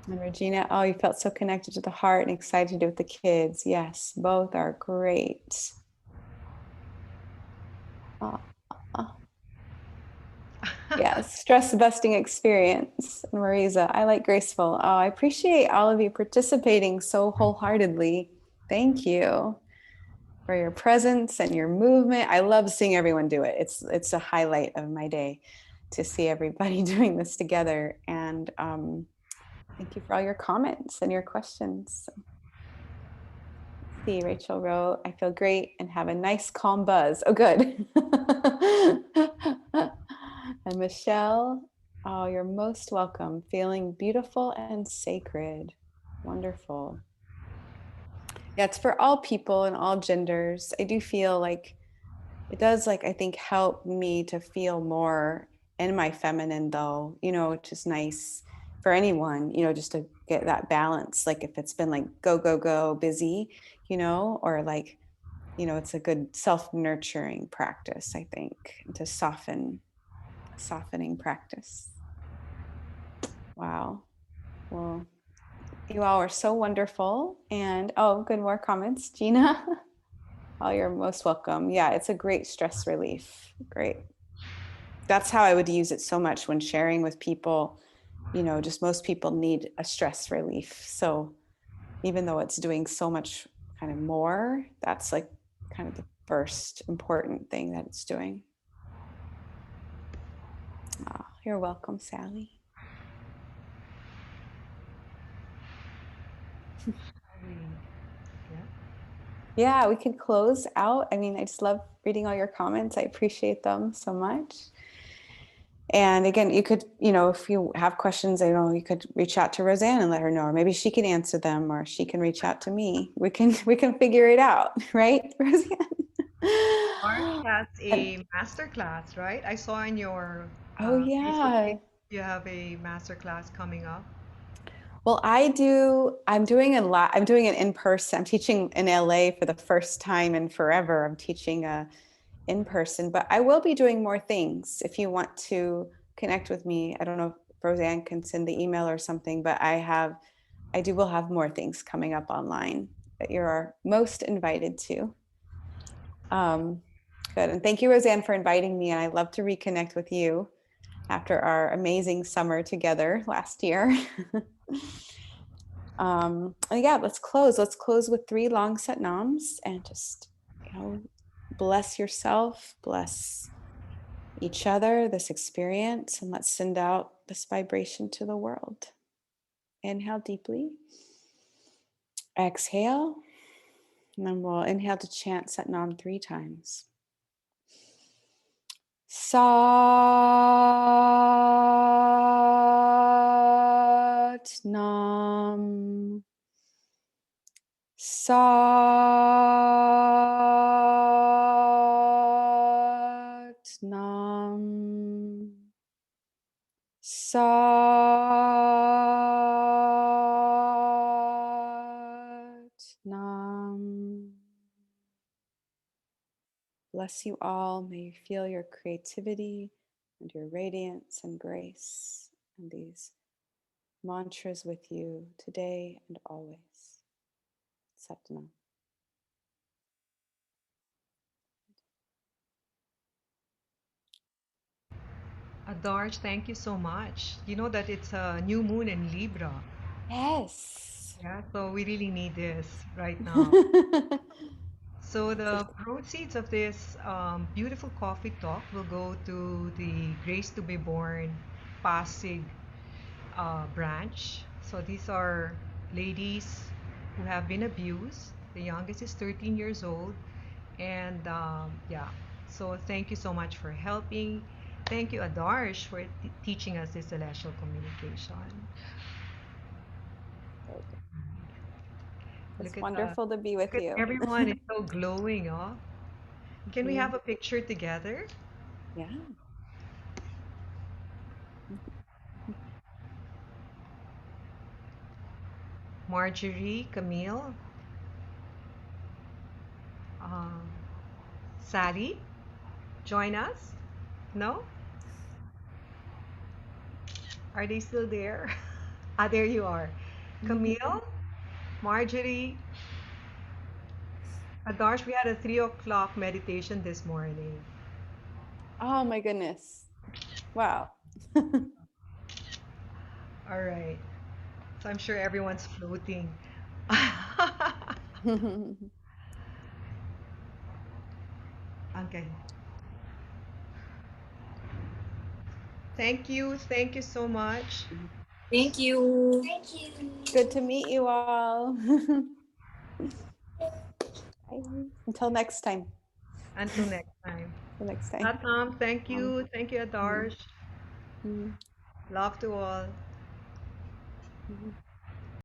And Regina, oh, you felt so connected to the heart and excited to do it with the kids. Yes, both are great. Yes, stress busting experience. And Marisa, I like graceful. Oh, I appreciate all of you participating so wholeheartedly. Thank you for your presence and your movement. I love seeing everyone do it. It's a highlight of my day to see everybody doing this together. And thank you for all your comments and your questions. Let's see, Rachel wrote, I feel great and have a nice calm buzz. Oh, good. And Michelle, oh, you're most welcome. Feeling beautiful and sacred. Wonderful. Yeah, it's for all people and all genders. I do feel like it does, like, I think, help me to feel more in my feminine, though, which is nice for anyone, just to get that balance. Like if it's been like go, go, go, busy, or like, it's a good self-nurturing practice, I think, to softening practice. Wow. Well, you all are so wonderful. And oh, good, more comments. Gina. Oh, you're most welcome. Yeah, it's a great stress relief. Great. That's how I would use it so much when sharing with people. Just most people need a stress relief. So even though it's doing so much kind of more, that's like kind of the first important thing that it's doing. Oh, you're welcome, Sally. Yeah, we could close out. I mean, I just love reading all your comments. I appreciate them so much. And again, you could, if you have questions, you could reach out to Roseanne and let her know, or maybe she can answer them, or she can reach out to me. We can figure it out, right, Roseanne? March has a master class, right? I saw in your Oh Facebook yeah. page you have a master class coming up. Well, I'm doing a lot. I'm doing it in person. I'm teaching in LA for the first time in forever. I'm teaching in person, but I will be doing more things. If you want to connect with me, I don't know if Roseanne can send the email or something, but will have more things coming up online that you're most invited to. Good. And thank you, Roseanne, for inviting me. And I love to reconnect with you after our amazing summer together last year. And yeah, let's close. Let's close with 3 long Sat Nams and just, bless yourself, bless each other, this experience, and let's send out this vibration to the world. Inhale deeply. Exhale. And then we'll inhale to chant Sat Nam 3 times. Sat Nam. Sat Nam. Sat Nam. Bless you all. May you feel your creativity and your radiance and grace and these mantras with you today and always. Sat Nam. Adarsh, thank you so much. You know that it's a new moon in Libra. Yes. Yeah, so we really need this right now. So the proceeds of this beautiful coffee talk will go to the Grace to be Born Pasig branch. So these are ladies who have been abused. The youngest is 13 years old. And yeah, so thank you so much for helping. Thank you, Adarsh, for teaching us this celestial communication. It's Look at the wonderful to be with look at you. everyone. It's so glowing, oh. Can we Mhm. have a picture together? Yeah. Marjorie, Camille, um, Sally, join us? No? Are they still there? Ah, there you are. Camille, Marjorie, Adarsh, we had a 3 o'clock meditation this morning. Oh my goodness. Wow. All right. So I'm sure everyone's floating. Okay. Thank you. Thank you so much. Thank you. Good to meet you all. Bye. Until next time. Until next time. Till next time. Atam, thank you. Thank you, Mhm. Adarsh. Mhm. Love to all. Mhm.